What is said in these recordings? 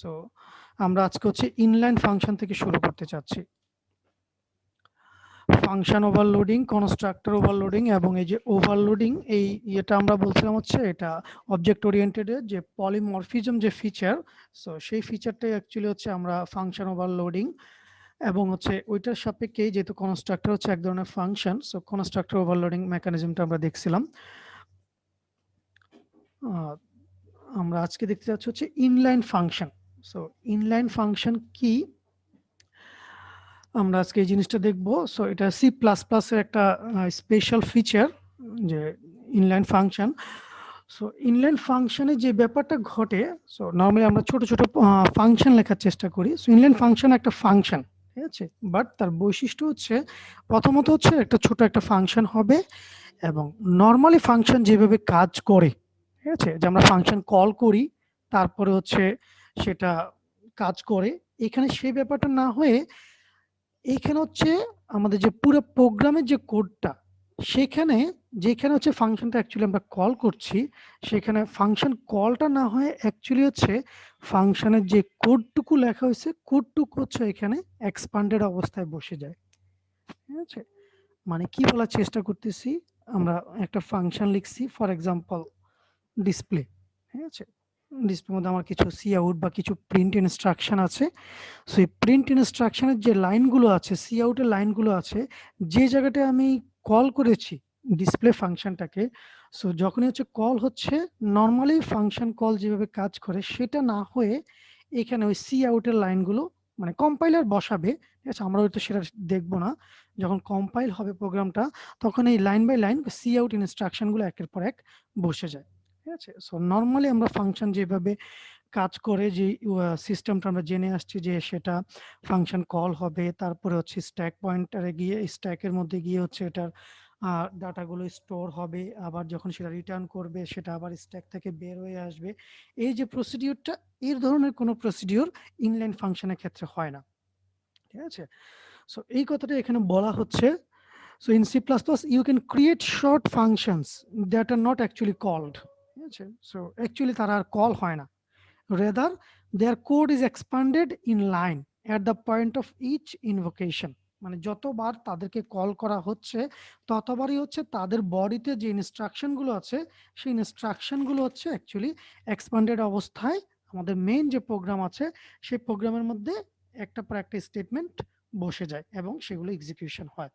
So আমরা আজকে হচ্ছে ইনলাইন ফাংশন থেকে শুরু করতে চাচ্ছি। ফাংশন ওভারলোডিং, কনস্ট্রাক্টর ওভারলোডিং এবং এই যে ওভারলোডিং, এই ইয়েটা আমরা বলছিলাম হচ্ছে এটা অবজেক্ট ওরিয়েন্টেডের যে পলিমরফিজম যে ফিচার, সো সেই ফিচারটাই অ্যাকচুয়ালি হচ্ছে আমরা ফাংশন ওভারলোডিং এবং হচ্ছে ওইটার সাপেক্ষে যেহেতু কনস্ট্রাক্টর হচ্ছে এক ধরনের ফাংশন, সো কনস্ট্রাক্টর ওভারলোডিং মেকানিজমটা আমরা দেখছিলাম। আমরা আজকে দেখতে যাচ্ছি হচ্ছে inline function. So inline function কি, আমরা আজকে এই জিনিসটা দেখব। সো এটা সি প্লাস প্লাসের একটা স্পেশাল ফিচার যে ইনলাইন ফাংশন। সো ইনলাইন ফাংশনে যে ব্যাপারটা ঘটে, সো নর্মালি আমরা ছোট ছোট ফাংশন লেখার চেষ্টা করি। সো ইনলাইন ফাংশন একটা ফাংশন, ঠিক আছে, বাট তার বৈশিষ্ট্য হচ্ছে প্রথমত হচ্ছে একটা ছোট একটা ফাংশন হবে এবং নর্মালি ফাংশন যেভাবে কাজ করে, ঠিক আছে, যে আমরা ফাংশন কল করি তারপরে হচ্ছে সেটা কাজ করে, এখানে সেই ব্যাপারটা না হয়ে এইখানে হচ্ছে আমাদের যে পুরো প্রোগ্রামের যে কোডটা, সেখানে যেখানে হচ্ছে ফাংশনটা অ্যাকচুয়ালি আমরা কল করছি, সেখানে ফাংশন কলটা না হয় অ্যাকচুয়ালি হচ্ছে ফাংশনের যে কোডটুকু লেখা হয়েছে কোডটুকু হচ্ছে এখানে এক্সপান্ডেড অবস্থায় বসে যায়। ঠিক আছে, মানে কি বলার চেষ্টা করতেছি, আমরা একটা ফাংশন লিখছি ফর এক্সাম্পল ডিসপ্লে, ঠিক আছে, ডিসপ্লের মধ্যে আমার কিছু সি আউট বা কিছু প্রিন্ট ইনস্ট্রাকশন আছে। সো এই প্রিন্ট ইনস্ট্রাকশনের যে লাইনগুলো আছে, সি আউটের লাইনগুলো আছে, যে জায়গাটায় আমি কল করেছি ডিসপ্লে ফাংশনটাকে, সো যখনই হচ্ছে কল হচ্ছে নর্মালি ফাংশন কল যেভাবে কাজ করে সেটা না হয়ে এখানে ওই সি আউটের লাইনগুলো মানে কম্পাইলার বসাবে, ঠিক আছে, আমরা হয়তো সেটা দেখবো না। যখন কম্পাইল হবে প্রোগ্রামটা তখন এই line by line cout ইনস্ট্রাকশনগুলো একের পর এক বসে যায়। ঠিক আছে, সো নর্মালি আমরা ফাংশন যেভাবে কাজ করে যে সিস্টেমটা আমরা জেনে আসছি যে সেটা ফাংশন কল হবে, তারপরে হচ্ছে স্ট্যাক পয়েন্টারে গিয়ে স্ট্যাকের মধ্যে গিয়ে হচ্ছে এটার ডাটাগুলো স্টোর হবে, আবার যখন সেটা রিটার্ন করবে সেটা আবার স্ট্যাক থেকে বের হয়ে আসবে। এই যে প্রসিডিউরটা, এর ধরনের কোনো প্রসিডিউর ইনলাইন ফাংশনের ক্ষেত্রে হয় না। ঠিক আছে, সো এই কথাটা এখানে বলা হচ্ছে। So in C plus plus you can create short functions that are not actually called. ঠিক আছে, সো অ্যাকচুয়ালি তারা আর কল হয় না, rather their code is expanded in line at the point of each invocation, মানে যতবার তাদেরকে call করা হচ্ছে ততবারই হচ্ছে তাদের বডিতে যে ইনস্ট্রাকশন গুলো আছে সেই ইনস্ট্রাকশন গুলো হচ্ছে অ্যাকচুয়ালি এক্সপ্যান্ডেড অবস্থায় আমাদের মেইন যে প্রোগ্রাম আছে সেই প্রোগ্রামের মধ্যে একটা পর একটা স্টেটমেন্ট বসে যায় এবং সেগুলো এক্সিকিউশন হয়।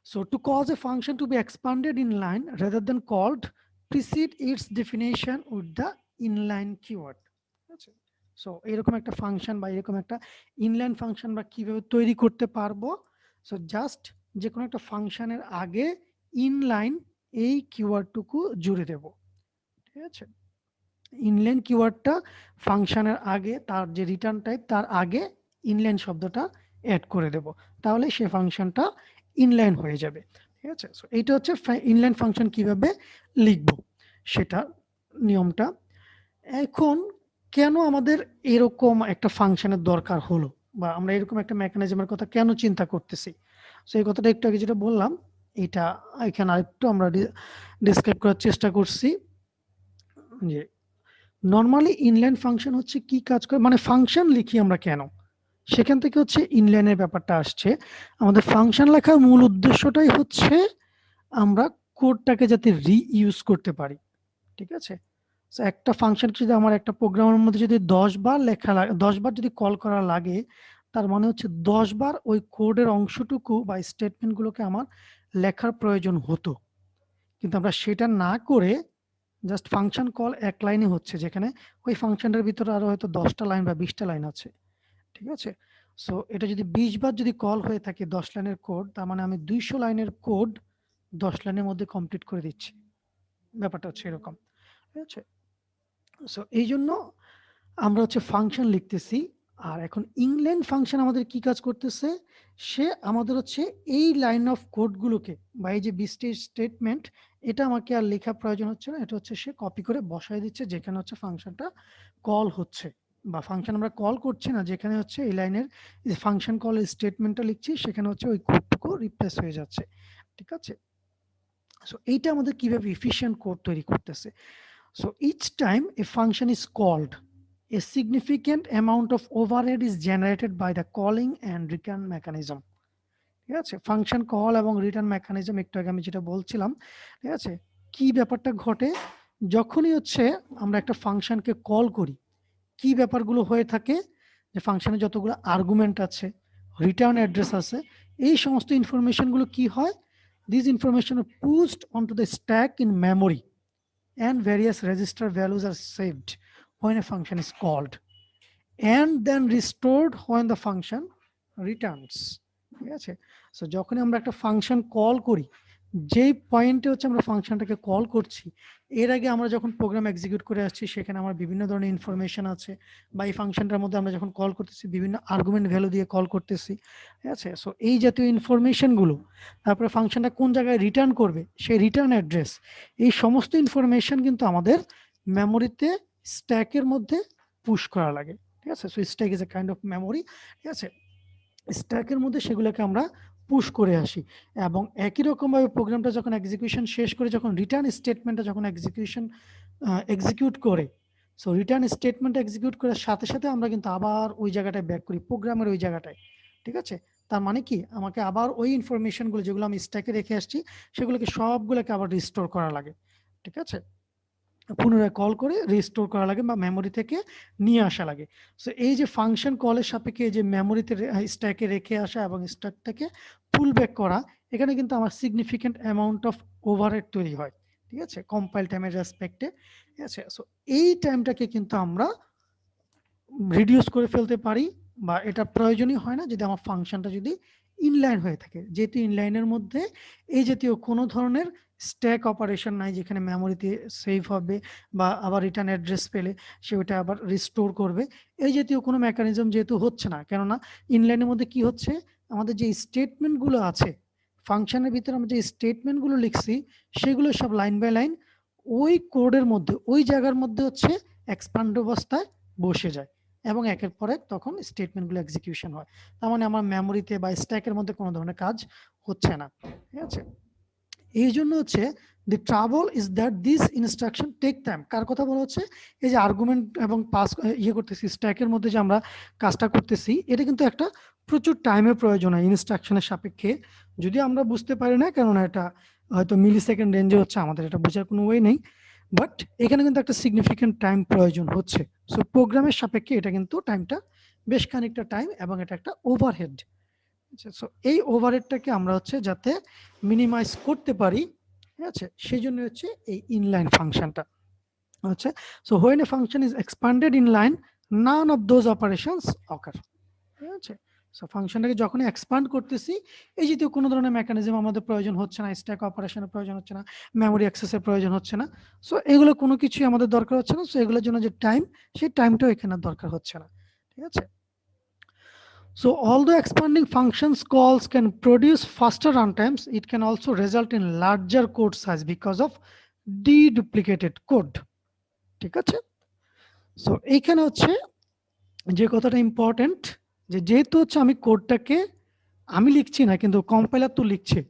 So to cause a function to be expanded in line rather than called, precede its definition with the inline keyword. আচ্ছা, সো এরকম একটা ফাংশন বা এরকম একটা ইনলাইন ফাংশন বা কিভাবে তৈরি করতে পারবো, সো জাস্ট যে কোনো একটা ফাংশনের আগে ইনলাইন এই কিওয়ার্ডটুকু জুড়ে দেব। ঠিক আছে, ইনলাইন কিওয়ার্ডটা ফাংশনের আগে তার যে রিটার্ন টাইপ তার আগে ইনলাইন শব্দটা অ্যাড করে দেব, তাহলে সে ফাংশনটা ইনলাইন হয়ে যাবে। ঠিক আছে, সো এইটা হচ্ছে ইনলাইন ফাংশন কিভাবে লিখব সেটা নিয়মটা। এখন কেন আমাদের এরকম একটা ফাংশনের দরকার হলো বা আমরা এরকম একটা মেকানিজমের কথা কেন চিন্তা করতেছি, সো এই কথাটা একটু আগে যেটা বললাম এটা এখানে আরেকটু আমরা ডিসক্রাইব করার চেষ্টা করছি যে নর্মালি ইনলাইন ফাংশন হচ্ছে কি কাজ করে, মানে ফাংশন লিখি আমরা কেন, সেখান থেকে হচ্ছে ইনলাইনের ব্যাপারটা আসছে। আমাদের ফাংশন লেখার মূল উদ্দেশ্যটাই হচ্ছে আমরা কোডটাকে যাতে রিইউজ করতে পারি। ঠিক আছে, সো একটা ফাংশন যদি আমার একটা প্রোগ্রামের মধ্যে যদি 10 বার লেখা 10 বার যদি কল করা লাগে, তার মানে হচ্ছে 10 বার ওই কোডের অংশটুকু বা স্টেটমেন্টগুলোকে আমার লেখার প্রয়োজন হতো, কিন্তু আমরা সেটা না করে জাস্ট ফাংশন কল এক লাইনে হচ্ছে, যেখানে ওই ফাংশনটার ভিতরে আরো হয়তো 10টা লাইন বা 20টা লাইন আছে। ঠিক আছে, সো এটা যদি 20 বার যদি কল হয়ে থাকে 10 লাইনের কোড, তার মানে আমি 200 লাইনের কোড 10 লাইনের মধ্যে কমপ্লিট করে দিচ্ছি, ব্যাপারটা হচ্ছে এরকম। ঠিক আছে, সো এই জন্য আমরা হচ্ছে ফাংশন লিখতেছি। আর এখন ইনলাইন ফাংশন আমাদের কি কাজ করতেছে, সে আমাদের হচ্ছে এই লাইন অফ কোডগুলোকে বা এই যে 20টি স্টেটমেন্ট, এটা আমাকে আর লেখা প্রয়োজন হচ্ছে না, এটা হচ্ছে সে কপি করে বসায় দিচ্ছে যেখানে হচ্ছে ফাংশনটা কল হচ্ছে বা ফাংশন আমরা কল করছি না, যেখানে হচ্ছে এই লাইনের ফাংশন কল স্টেটমেন্টটা লিখছি সেখানে হচ্ছে ওই কোডটুকু রিপ্লেস হয়ে যাচ্ছে। ঠিক আছে, সো এইটা আমাদের কিভাবে এফিশিয়েন্ট কোড তৈরি করতেছে। So each time a function is called, a significant amount of overhead is generated by the calling and return mechanism. ঠিক আছে, ফাংশন কল এবং রিটার্ন মেকানিজম একটু আগে আমি যেটা বলছিলাম, ঠিক আছে, কি ব্যাপারটা ঘটে যখনই হচ্ছে আমরা একটা ফাংশনকে কল করি, কি ব্যাপারগুলো হয়ে থাকে, যে ফাংশনে যতগুলো আর্গুমেন্ট আছে, রিটার্ন অ্যাড্রেস আছে, এই সমস্ত ইনফরমেশনগুলো কি হয়, this information are pushed onto the stack in memory and various register values are saved when a function is called and then restored when the function returns. ঠিক আছে, সো যখন আমরা একটা ফাংশন কল করি, যেই পয়েন্টে হচ্ছে আমরা ফাংশনটাকে কল করছি, এর আগে আমরা যখন প্রোগ্রাম এক্সিকিউট করে আসছি সেখানে আমার বিভিন্ন ধরনের ইনফরমেশন আছে, বা এই ফাংশনটার মধ্যে আমরা যখন কল করতেছি বিভিন্ন আর্গুমেন্ট ভ্যালু দিয়ে কল করতেছি, ঠিক আছে, সো এই জাতীয় ইনফরমেশনগুলো, তারপরে ফাংশনটা কোন জায়গায় রিটার্ন করবে সেই রিটার্ন অ্যাড্রেস, এই সমস্ত ইনফরমেশন কিন্তু আমাদের মেমোরিতে স্ট্যাকের মধ্যে পুশ করা লাগে। ঠিক আছে, so stack is a kind of memory. ঠিক আছে, স্ট্যাকের মধ্যে সেগুলোকে আমরা পুশ করে আসি, এবং একই রকমভাবে প্রোগ্রামটা যখন এক্সিকিউশন শেষ করে যখন রিটার্ন স্টেটমেন্টটা যখন এক্সিকিউট করে, সো রিটার্ন স্টেটমেন্ট এক্সিকিউট করার সাথে সাথে আমরা কিন্তু আবার ওই জায়গাটায় ব্যাক করি, প্রোগ্রামের ওই জায়গাটায়। ঠিক আছে, তার মানে কি, আমাকে আবার ওই ইনফরমেশনগুলো যেগুলো আমি স্ট্যাকে রেখে আসছি সেগুলোকে সবগুলোকে আবার রিস্টোর করা লাগে। ঠিক আছে, পুনরায় কল করে রিস্টোর করা লাগে বা মেমোরি থেকে নিয়ে আসা লাগে। সো এই যে ফাংশন কলের সাপেক্ষে যে মেমোরিতে স্ট্যাকে রেখে আসা এবং স্ট্যাক থেকে পুল ব্যাক করা, এখানে কিন্তু আমার সিগনিফিকেন্ট অ্যামাউন্ট অফ ওভারহেড তৈরি হয়। ঠিক আছে, কম্পাইল টাইমের রেসপেক্টে। ঠিক আছে, সো এই টাইমটাকে কিন্তু আমরা রিডিউস করে ফেলতে পারি, বা এটা প্রয়োজনই হয় না যদি আমার ফাংশনটা যদি ইনলাইন হয়ে থাকে, যেহেতু ইনলাইনের মধ্যে এই জাতীয় কোনো ধরনের স্ট্যাক অপারেশন নাই যেখানে মেমোরিতে সেভ হবে বা আবার রিটার্ন অ্যাড্রেস পেলে সে ওটা আবার রিস্টোর করবে, এই জাতীয় কোনো মেকানিজম যেহেতু হচ্ছে না, কেননা ইনলাইনের মধ্যে কি হচ্ছে, আমাদের যে স্টেটমেন্টগুলো আছে ফাংশনের ভিতরে আমরা যে স্টেটমেন্টগুলো লিখছি সেগুলো সব লাইন বাই লাইন ওই কোডের মধ্যে ওই জায়গার মধ্যে হচ্ছে এক্সপ্যান্ড অবস্থায় বসে যায় এবং একের পর এক তখন স্টেটমেন্টগুলো এক্সিকিউশন হয়। তার মানে আমার মেমোরিতে বা স্ট্যাকের মধ্যে কোনো ধরনের কাজ হচ্ছে না। ঠিক আছে, এই জন্য হচ্ছে the trouble is that this instruction take time. কার কথা বলা হচ্ছে, এই যে আর্গুমেন্ট এবং পাস করতেছি স্ট্যাকের মধ্যে যে আমরা কাজটা করতেছি, এটা কিন্তু একটা প্রচুর টাইমের প্রয়োজন হয় ইনস্ট্রাকশনের সাপেক্ষে। যদি আমরা বুঝতে পারি না, কেননা এটা হয়তো মিলি সেকেন্ড রেঞ্জে হচ্ছে, আমাদের এটা বোঝার কোনো ওয়ে নেই, বাট এখানে কিন্তু একটা সিগনিফিকেন্ট টাইম প্রয়োজন হচ্ছে। সো প্রোগ্রামের সাপেক্ষে এটা কিন্তু টাইমটা বেশ খানিকটা টাইম, এবং এটা একটা ওভারহেড। সো এই ওভারহেডটাকে আমরা হচ্ছে যাতে মিনিমাইজ করতে পারি, ঠিক আছে, সেই জন্য হচ্ছে এই ইনলাইন ফাংশনটা হচ্ছে। So when a function is expanded inline, none of those operations occur. ঠিক আছে, সো ফাংশনটাকে যখন এক্সপ্যান্ড করতেছি এই জাতীয় কোনো ধরনের মেকানিজম আমাদের প্রয়োজন হচ্ছে না, স্ট্যাক অপারেশনের প্রয়োজন হচ্ছে না, মেমোরি অ্যাক্সেসের প্রয়োজন হচ্ছে না। সো এগুলো কোনো কিছুই আমাদের দরকার হচ্ছে না। সো এগুলোর জন্য যে টাইম, সেই টাইমটাও এখানে দরকার হচ্ছে না। ঠিক আছে, so although expanding functions calls can produce faster runtimes, it can also result in larger code size because of deduplicated code. ঠিক আছে, সো এইখানে হচ্ছে যে কথাটা ইম্পর্টেন্ট, যে যেহেতু হচ্ছে আমি কোডটাকে আমি লিখছি না কিন্তু কম্পাইলার তো লিখছে।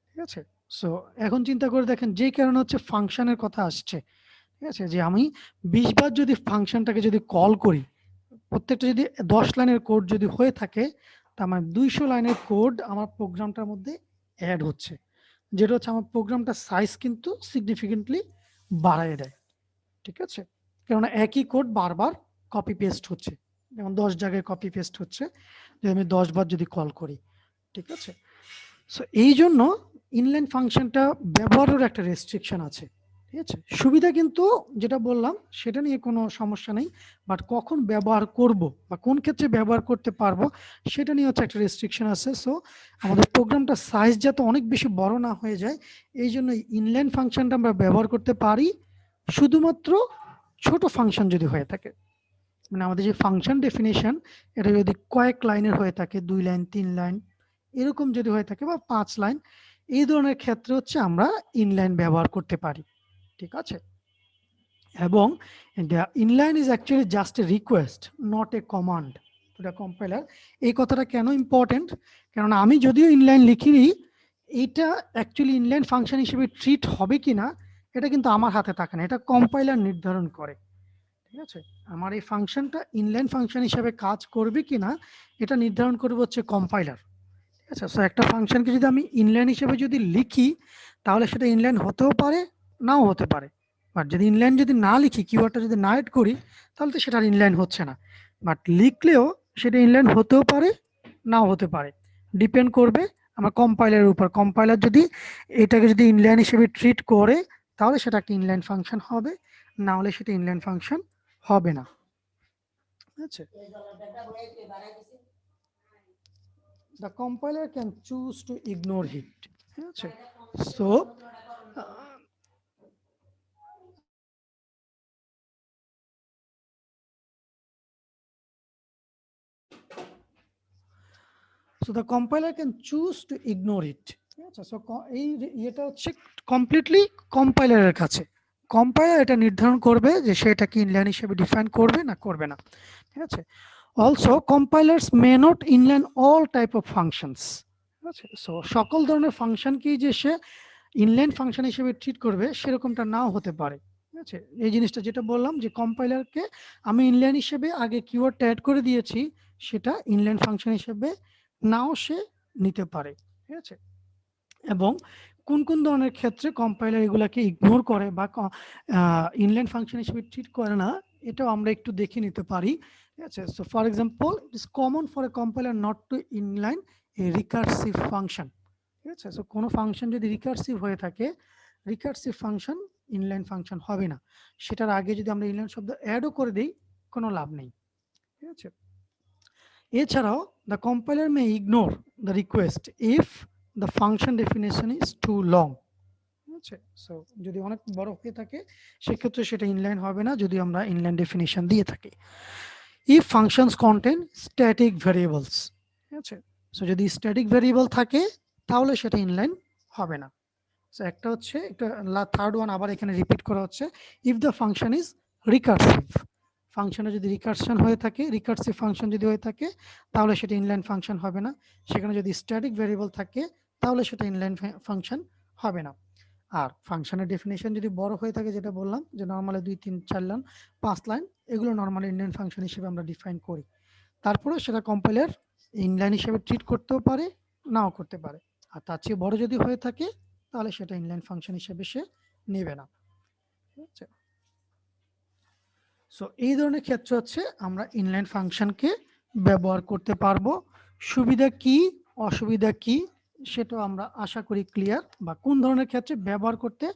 ঠিক আছে, সো এখন চিন্তা করে দেখেন, যে কারণে হচ্ছে ফাংশনের কথা আসছে। ঠিক আছে, যে আমি 20 বার যদি ফাংশনটাকে যদি কল করি, প্রত্যেকটা যদি 10 লাইনের কোড যদি হয়ে থাকে, তার মানে 200 লাইনের কোড আমার প্রোগ্রামটার মধ্যে অ্যাড হচ্ছে, যেটা হচ্ছে আমার প্রোগ্রামটার সাইজ কিন্তু সিগনিফিকেন্টলি বাড়ায় দেয়। ঠিক আছে, কেননা একই কোড বারবার কপি পেস্ট হচ্ছে, যেমন 10 জায়গায় কপি পেস্ট হচ্ছে যদি আমি 10 বার যদি কল করি। ঠিক আছে, সো এই জন্য ইনলাইন ফাংশনটা ব্যবহারের একটা রেস্ট্রিকশন আছে। ঠিক আছে, সুবিধা কিন্তু যেটা বললাম সেটা নিয়ে কোনো সমস্যা নেই, বাট কখন ব্যবহার করব বা কোন ক্ষেত্রে ব্যবহার করতে পারবো সেটা নিয়ে হচ্ছে একটা রেস্ট্রিকশন আছে। সো আমাদের প্রোগ্রামটা সাইজ যাতে অনেক বেশি বড় না হয়ে যায়, এই জন্য ইনলাইন ফাংশনটা আমরা ব্যবহার করতে পারি শুধুমাত্র ছোট ফাংশন যদি হয়ে থাকে, মানে আমাদের যে ফাংশন ডেফিনেশন এটা যদি কয়েক লাইনের হয়ে থাকে, 2 লাইন 3 লাইন এরকম যদি হয়ে থাকে বা 5 লাইন, এই ধরনের ক্ষেত্রে হচ্ছে আমরা ইনলাইন ব্যবহার করতে পারি। ঠিক আছে, এবং inline is actually just a request, not a command to the compiler. এই কথাটা কেন ইম্পর্টেন্ট, কেননা আমি যদিও ইনলাইন লিখিনি, এটা অ্যাকচুয়ালি ইনলাইন ফাংশন হিসেবে ট্রিট হবে কিনা এটা কিন্তু আমার হাতে থাকে না, এটা কম্পাইলার নির্ধারণ করে। ঠিক ঠিক আছে, আমার এই ফাংশনটা ইনলাইন ফাংশন হিসেবে কাজ করবে কিনা এটা নির্ধারণ করবে হচ্ছে কম্পাইলার। ঠিক আছে, সো একটা ফাংশনকে যদি আমি ইনলাইন হিসেবে যদি লিখি তাহলে সেটা ইনলাইন হতেও পারে, নাও হতে পারে। বাট যদি ইনলাইন যদি না লিখি, কিওয়ার্ডটা যদি না এড করি, তাহলে তো সেটা ইনলাইন হচ্ছে না। বাট লিখলেও সেটা ইনলাইন হতেও পারে, নাও হতে পারে, ডিপেন্ড করবে আমার কম্পাইলারের উপর। কম্পাইলার যদি এটাকে যদি ইনলাইন হিসেবে ট্রিট করে তাহলে সেটা একটা ইনলাইন ফাংশন হবে, না হলে সেটা ইনলাইন ফাংশন হবে না। আচ্ছা, the compiler can choose to ignore it. আচ্ছা, so so the compiler can choose to ignore it. আচ্ছা, সো এই এটা হচ্ছে কমপ্লিটলি কম্পাইলারের কাছে। কম্পাইলার এটা নির্ধারণ করবে যে সে এটাকে ইনলাইন হিসেবে ডিফাইন করবে না করবে না। ঠিক আছে, also compilers may not inline all type of functions. ঠিক আছে, সো সকল ধরনের ফাংশনকেই যে সে ইনলাইন ফাংশন হিসেবে ট্রিট করবে সেরকমটা নাও হতে পারে। ঠিক আছে, এই জিনিসটা যেটা বললাম যে কম্পাইলারকে আমি ইনলাইন হিসেবে আগে কিওয়ার্ডটা অ্যাড করে দিয়েছি, সেটা ইনলাইন ফাংশন হিসেবে নাও সে নিতে পারে। ঠিক আছে, এবং কোন কোন ধরনের ক্ষেত্রে কম্পাইলার এগুলাকে ইগনোর করে বা ইনলাইন ফাংশন হিসেবে ট্রিট করে না, এটাও আমরা একটু দেখে নিতে পারি। ঠিক আছে, so for example, it is common for a compiler not to inline a recursive function. ঠিক আছে, সো কোনো ফাংশন যদি রিকার্সিভ হয়ে থাকে, রিকার্সিভ ফাংশন ইনলাইন ফাংশন হবে না। সেটার আগে যদি আমরা ইনলাইন শব্দ অ্যাডও করে দিই কোনো লাভ নেই। ঠিক আছে, এছাড়াও the compiler may ignore the request if the function definition is too long. আচ্ছা, সো যদি অনেক বড় হয়ে থাকে সেক্ষেত্রে সেটা ইনলাইন হবে না যদি আমরা ইনলাইন ডেফিনেশন দিয়ে থাকি। If functions contain static variables, ঠিক আছে, সো যদি স্ট্যাটিক ভ্যারিয়েবল থাকে তাহলে সেটা ইনলাইন হবে না। সো একটা হচ্ছে একটা থার্ড ওয়ান আবার এখানে রিপিট করা হচ্ছে, if the function is recursive. ফাংশনে যদি রিকারশন হয়ে থাকে, রিকার্সিভ ফাংশন যদি হয়ে থাকে তাহলে সেটা ইনলাইন ফাংশন হবে না। সেখানে যদি স্ট্যাটিক ভ্যারিয়েবল থাকে তাহলে সেটা ইনলাইন ফাংশন হবে না। আর ফাংশনের ডেফিনেশন যদি বড় হয়ে থাকে, যেটা বললাম যে নর্মালি 2, 3, 4 লাইন 5 লাইন, এগুলো নর্মালি ইনলাইন ফাংশন হিসেবে আমরা ডিফাইন করি। তারপরে সেটা কম্পাইলার ইনলাইন হিসেবে ট্রিট করতেও পারে, নাও করতে পারে। আর তার চেয়ে বড় যদি হয়ে থাকে তাহলে সেটা ইনলাইন ফাংশন হিসেবে সে নেবে না। ঠিক আছে, সো এই ধরনের ক্ষেত্রে হচ্ছে আমরা ইনলাইন ফাংশনকে ব্যবহার করতে পারবো। সুবিধা কি অসুবিধা কি সেটাও আমরা আশা করি ক্লিয়ার, বা কোন ধরনের ক্ষেত্রে ব্যবহার করতে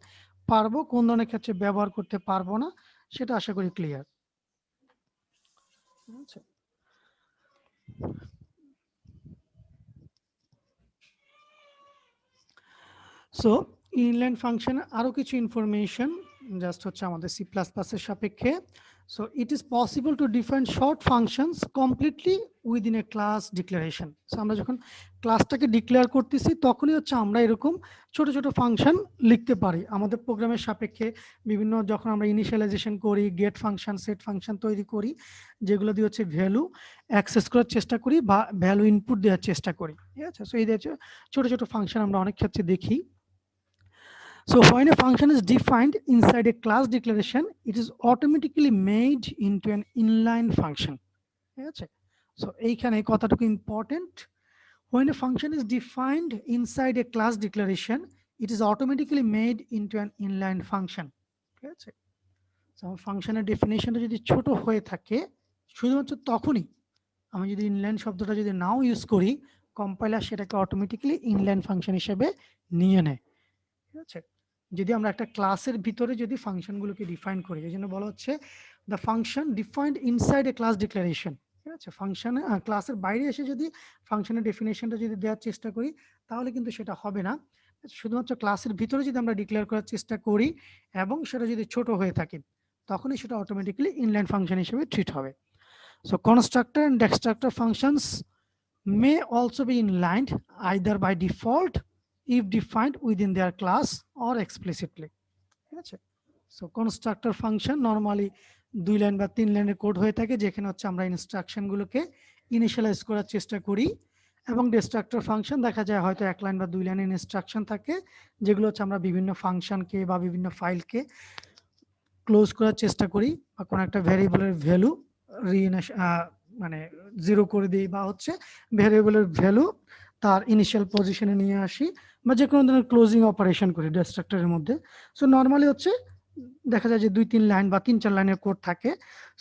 পারবো কোন ধরনের ক্ষেত্রে ব্যবহার করতে পারবো না সেটা আশা করি ক্লিয়ার। সো ইনলাইন ফাংশনে আরো কিছু ইনফরমেশন জাস্ট হচ্ছে আমাদের সি প্লাস প্লাসের সাপেক্ষে। So it is possible to define short functions completely within a class declaration. So আমরা যখন ক্লাসটাকে ডিক্লেয়ার করতেছি তখনই হচ্ছে আমরা এরকম ছোট ছোট ফাংশন লিখতে পারি আমাদের প্রোগ্রামের সাপেক্ষে। বিভিন্ন যখন আমরা ইনিশিয়ালাইজেশন করি, গেট ফাংশন, সেট ফাংশন তৈরি করি, যেগুলো দিয়ে হচ্ছে ভ্যালু অ্যাক্সেস করার চেষ্টা করি বা ভ্যালু ইনপুট দেওয়ার চেষ্টা করি। ঠিক আছে, সো এই ছোট ছোট ফাংশন আমরা অনেক ক্ষেত্রে দেখি। So when a function is defined inside a class declaration, it is automatically made into an inline function. So এইখানে কথাটুকু important. When a function is defined inside a class declaration, it is automatically made into an inline function. So ফাংশনের ডেফিনেশনটা যদি ছোট হয়ে থাকে শুধুমাত্র তখনই, আমি যদি ইনলাইন শব্দটা যদি নাও ইউজ করি, কম্পাইলার সেটাকে অটোমেটিক্যালি ইনলাইন ফাংশন হিসেবে নিয়ে নেয়। ঠিক আছে, যদি আমরা একটা ক্লাসের ভিতরে যদি ফাংশনগুলোকে ডিফাইন করি, এই জন্য বলা হচ্ছে the function defined inside A class declaration. ঠিক আছে, ফাংশন ক্লাসের বাইরে এসে যদি ফাংশনের ডেফিনেশনটা যদি দেওয়ার চেষ্টা করি তাহলে কিন্তু সেটা হবে না। শুধুমাত্র ক্লাসের ভিতরে যদি আমরা ডিক্লেয়ার করার চেষ্টা করি এবং সেটা যদি ছোট হয়ে থাকে তখনই সেটা অটোমেটিক্যালি ইনলাইন ফাংশন হিসেবে ট্রিট হবে। So constructor and extractor functions may also be inlined either by default if defined within their class or explicitly. ঠিক আছে, so constructor function normally 2 line বা 3 লাইনের কোড হয়ে থাকে যেখানে হচ্ছে আমরা ইনস্ট্রাকশনগুলোকে ইনিশিয়ালাইজ করার চেষ্টা করি, এবং ডিস্ট্রাক্টর ফাংশন দেখা যায় হয়তো 1 লাইন বা 2 লাইনের ইনস্ট্রাকশন থাকে যেগুলো হচ্ছে আমরা বিভিন্ন ফাংশনকে বা বিভিন্ন ফাইলকে ক্লোজ করার চেষ্টা করি বা কোনো একটা ভ্যারিয়েবলের ভ্যালু মানে 0 করে দিই বা হচ্ছে ভ্যারিয়েবলের ভ্যালু তার ইনিশিয়াল পজিশনে নিয়ে আসি বা যে কোনো ধরনের ক্লোজিং অপারেশন করি ডিস্ট্রাক্টরের মধ্যে। সো নরমালি হচ্ছে দেখা যায় যে 2-3 লাইন বা 3-4 লাইনের কোড থাকে।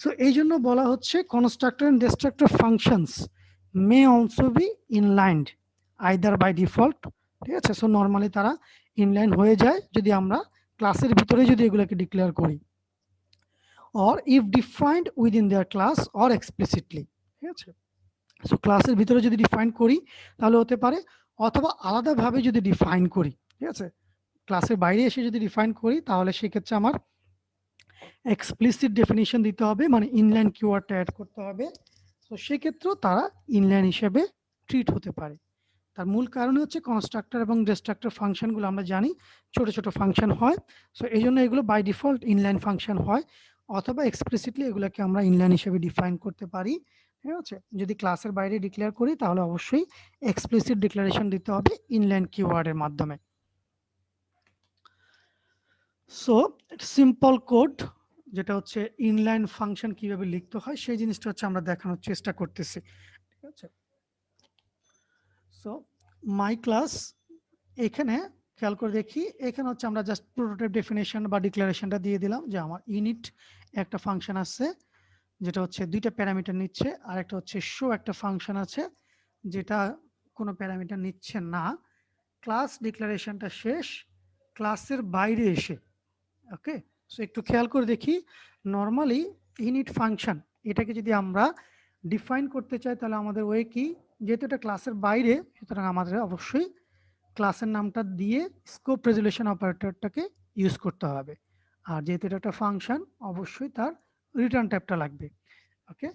সো এই জন্য বলা হচ্ছে constructor and destructor functions may also be inlined either by default, ঠিক আছে। সো নরমালি তারা ইনলাইন হয়ে যায় যদি আমরা ক্লাসের ভিতরে যদি এগুলোকে ডিক্লেয়ার করি, or if defined within their class or explicitly, ঠিক আছে। সো ক্লাসের ভিতরে যদি ডিফাইন করি তাহলে হতে পারে, অথবা আলাদাভাবে যদি ডিফাইন করি, ঠিক আছে। ক্লাসের বাইরে এসে যদি ডিফাইন করি তাহলে সেক্ষেত্রে আমার এক্সপ্লিসিট ডেফিনিশন দিতে হবে, মানে ইনলাইন কিওয়ার্ডটা অ্যাড করতে হবে। তো সেক্ষেত্রেও তারা ইনলাইন হিসেবে ট্রিট হতে পারে। তার মূল কারণ হচ্ছে কনস্ট্রাক্টর এবং ডিস্ট্রাক্টর ফাংশনগুলো আমরা জানি ছোট ছোট ফাংশন হয়। সো এই জন্য এগুলো বাই ডিফল্ট ইনলাইন ফাংশন হয়, অথবা এক্সপ্লিসিটলি এগুলোকে আমরা ইনলাইন হিসেবে ডিফাইন করতে পারি, ঠিক আছে। যদি ক্লাসের বাইরে ডিক্লেয়ার করি তাহলে অবশ্যই এক্সপ্লিসিট ডিক্লারেশন দিতে হবে ইনলাইন কিওয়ার্ডের মাধ্যমে। সো সিম্পল কোড যেটা হচ্ছে ইনলাইন ফাংশন কিভাবে লিখতে হয় সেই জিনিসটা হচ্ছে আমরা দেখানোর চেষ্টা করতেছি, ঠিক আছে। সো মাই ক্লাস, এখানে খেয়াল করে দেখি, এখানে হচ্ছে আমরা জাস্ট প্রোটোটাইপ ডেফিনেশন বা ডিক্লারেশনটা দিয়ে দিলাম যে আমার ইউনিট একটা ফাংশন আছে যেটা হচ্ছে 2টা প্যারামিটার নিচ্ছে, আর একটা হচ্ছে শো একটা ফাংশন আছে যেটা কোনো প্যারামিটার নিচ্ছে না। ক্লাস ডিক্লারেশনটা শেষ ক্লাসের বাইরে এসে, ওকে। সো একটু খেয়াল করে দেখি, নর্মালি ইউনিট ফাংশন এটাকে যদি আমরা ডিফাইন করতে চাই তাহলে আমাদের ওয়ে কি, যেহেতু এটা ক্লাসের বাইরে সুতরাং আমাদের অবশ্যই ক্লাসের নামটা দিয়ে স্কোপ রেজুলেশন অপারেটরটাকে ইউজ করতে হবে। আর যেহেতু এটা একটা ফাংশন অবশ্যই তার রিটার্ন টাইপটা লাগবে, okay.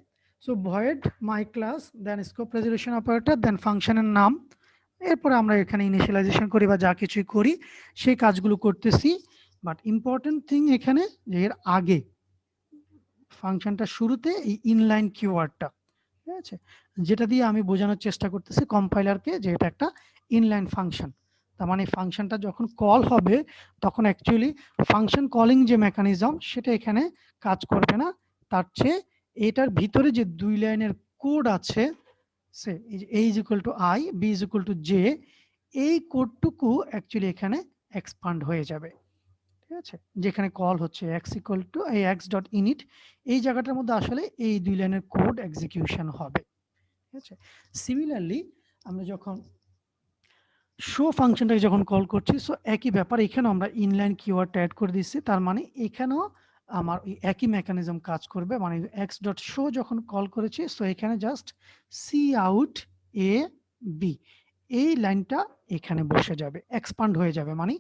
So void my class then scope resolution operator then ফাংশনের নাম, এরপরে আমরা এখানে ইনিশিয়ালাইজেশন করি বা যা কিছুই করি সেই কাজগুলো করতেছি। বাট ইম্পর্টেন্ট থিং এখানে যে এর আগে ফাংশনটা শুরুতে এই ইনলাইন কিওয়ার্ডটা, ঠিক আছে, যেটা দিয়ে আমি বোঝানোর চেষ্টা করতেছি কম্পাইলারকে যে এটা একটা ইনলাইন ফাংশন। তার মানে ফাংশনটা যখন কল হবে তখন অ্যাকচুয়ালি ফাংশন কলিং যে মেকানিজম সেটা এখানে কাজ করবে না, তার চেয়ে এটার ভিতরে যে 2 লাইনের কোড আছে সে a is equal to i, b is equal to j, এই কোডটুকু অ্যাকচুয়ালি এখানে এক্সপান্ড হয়ে যাবে, ঠিক আছে। যেখানে কল হচ্ছে x equal to এই x.init, এই জায়গাটার মধ্যে আসলে এই 2 লাইনের কোড এক্সিকিউশন হবে, ঠিক আছে। সিমিলারলি আমরা যখন শো ফাংশনটাকে যখন কল করছি, সো একই ব্যাপার, এখানেও আমরা ইনলাইন কিওয়ার্ডটা অ্যাড করে দিচ্ছি, তার মানে এখানেও আমার ওই একই মেকানিজম কাজ করবে, মানে x.show যখন কল করেছি সো এখানে just see out A B, এই লাইনটা এখানে বসে যাবে, এক্সপান্ড হয়ে যাবে, মানে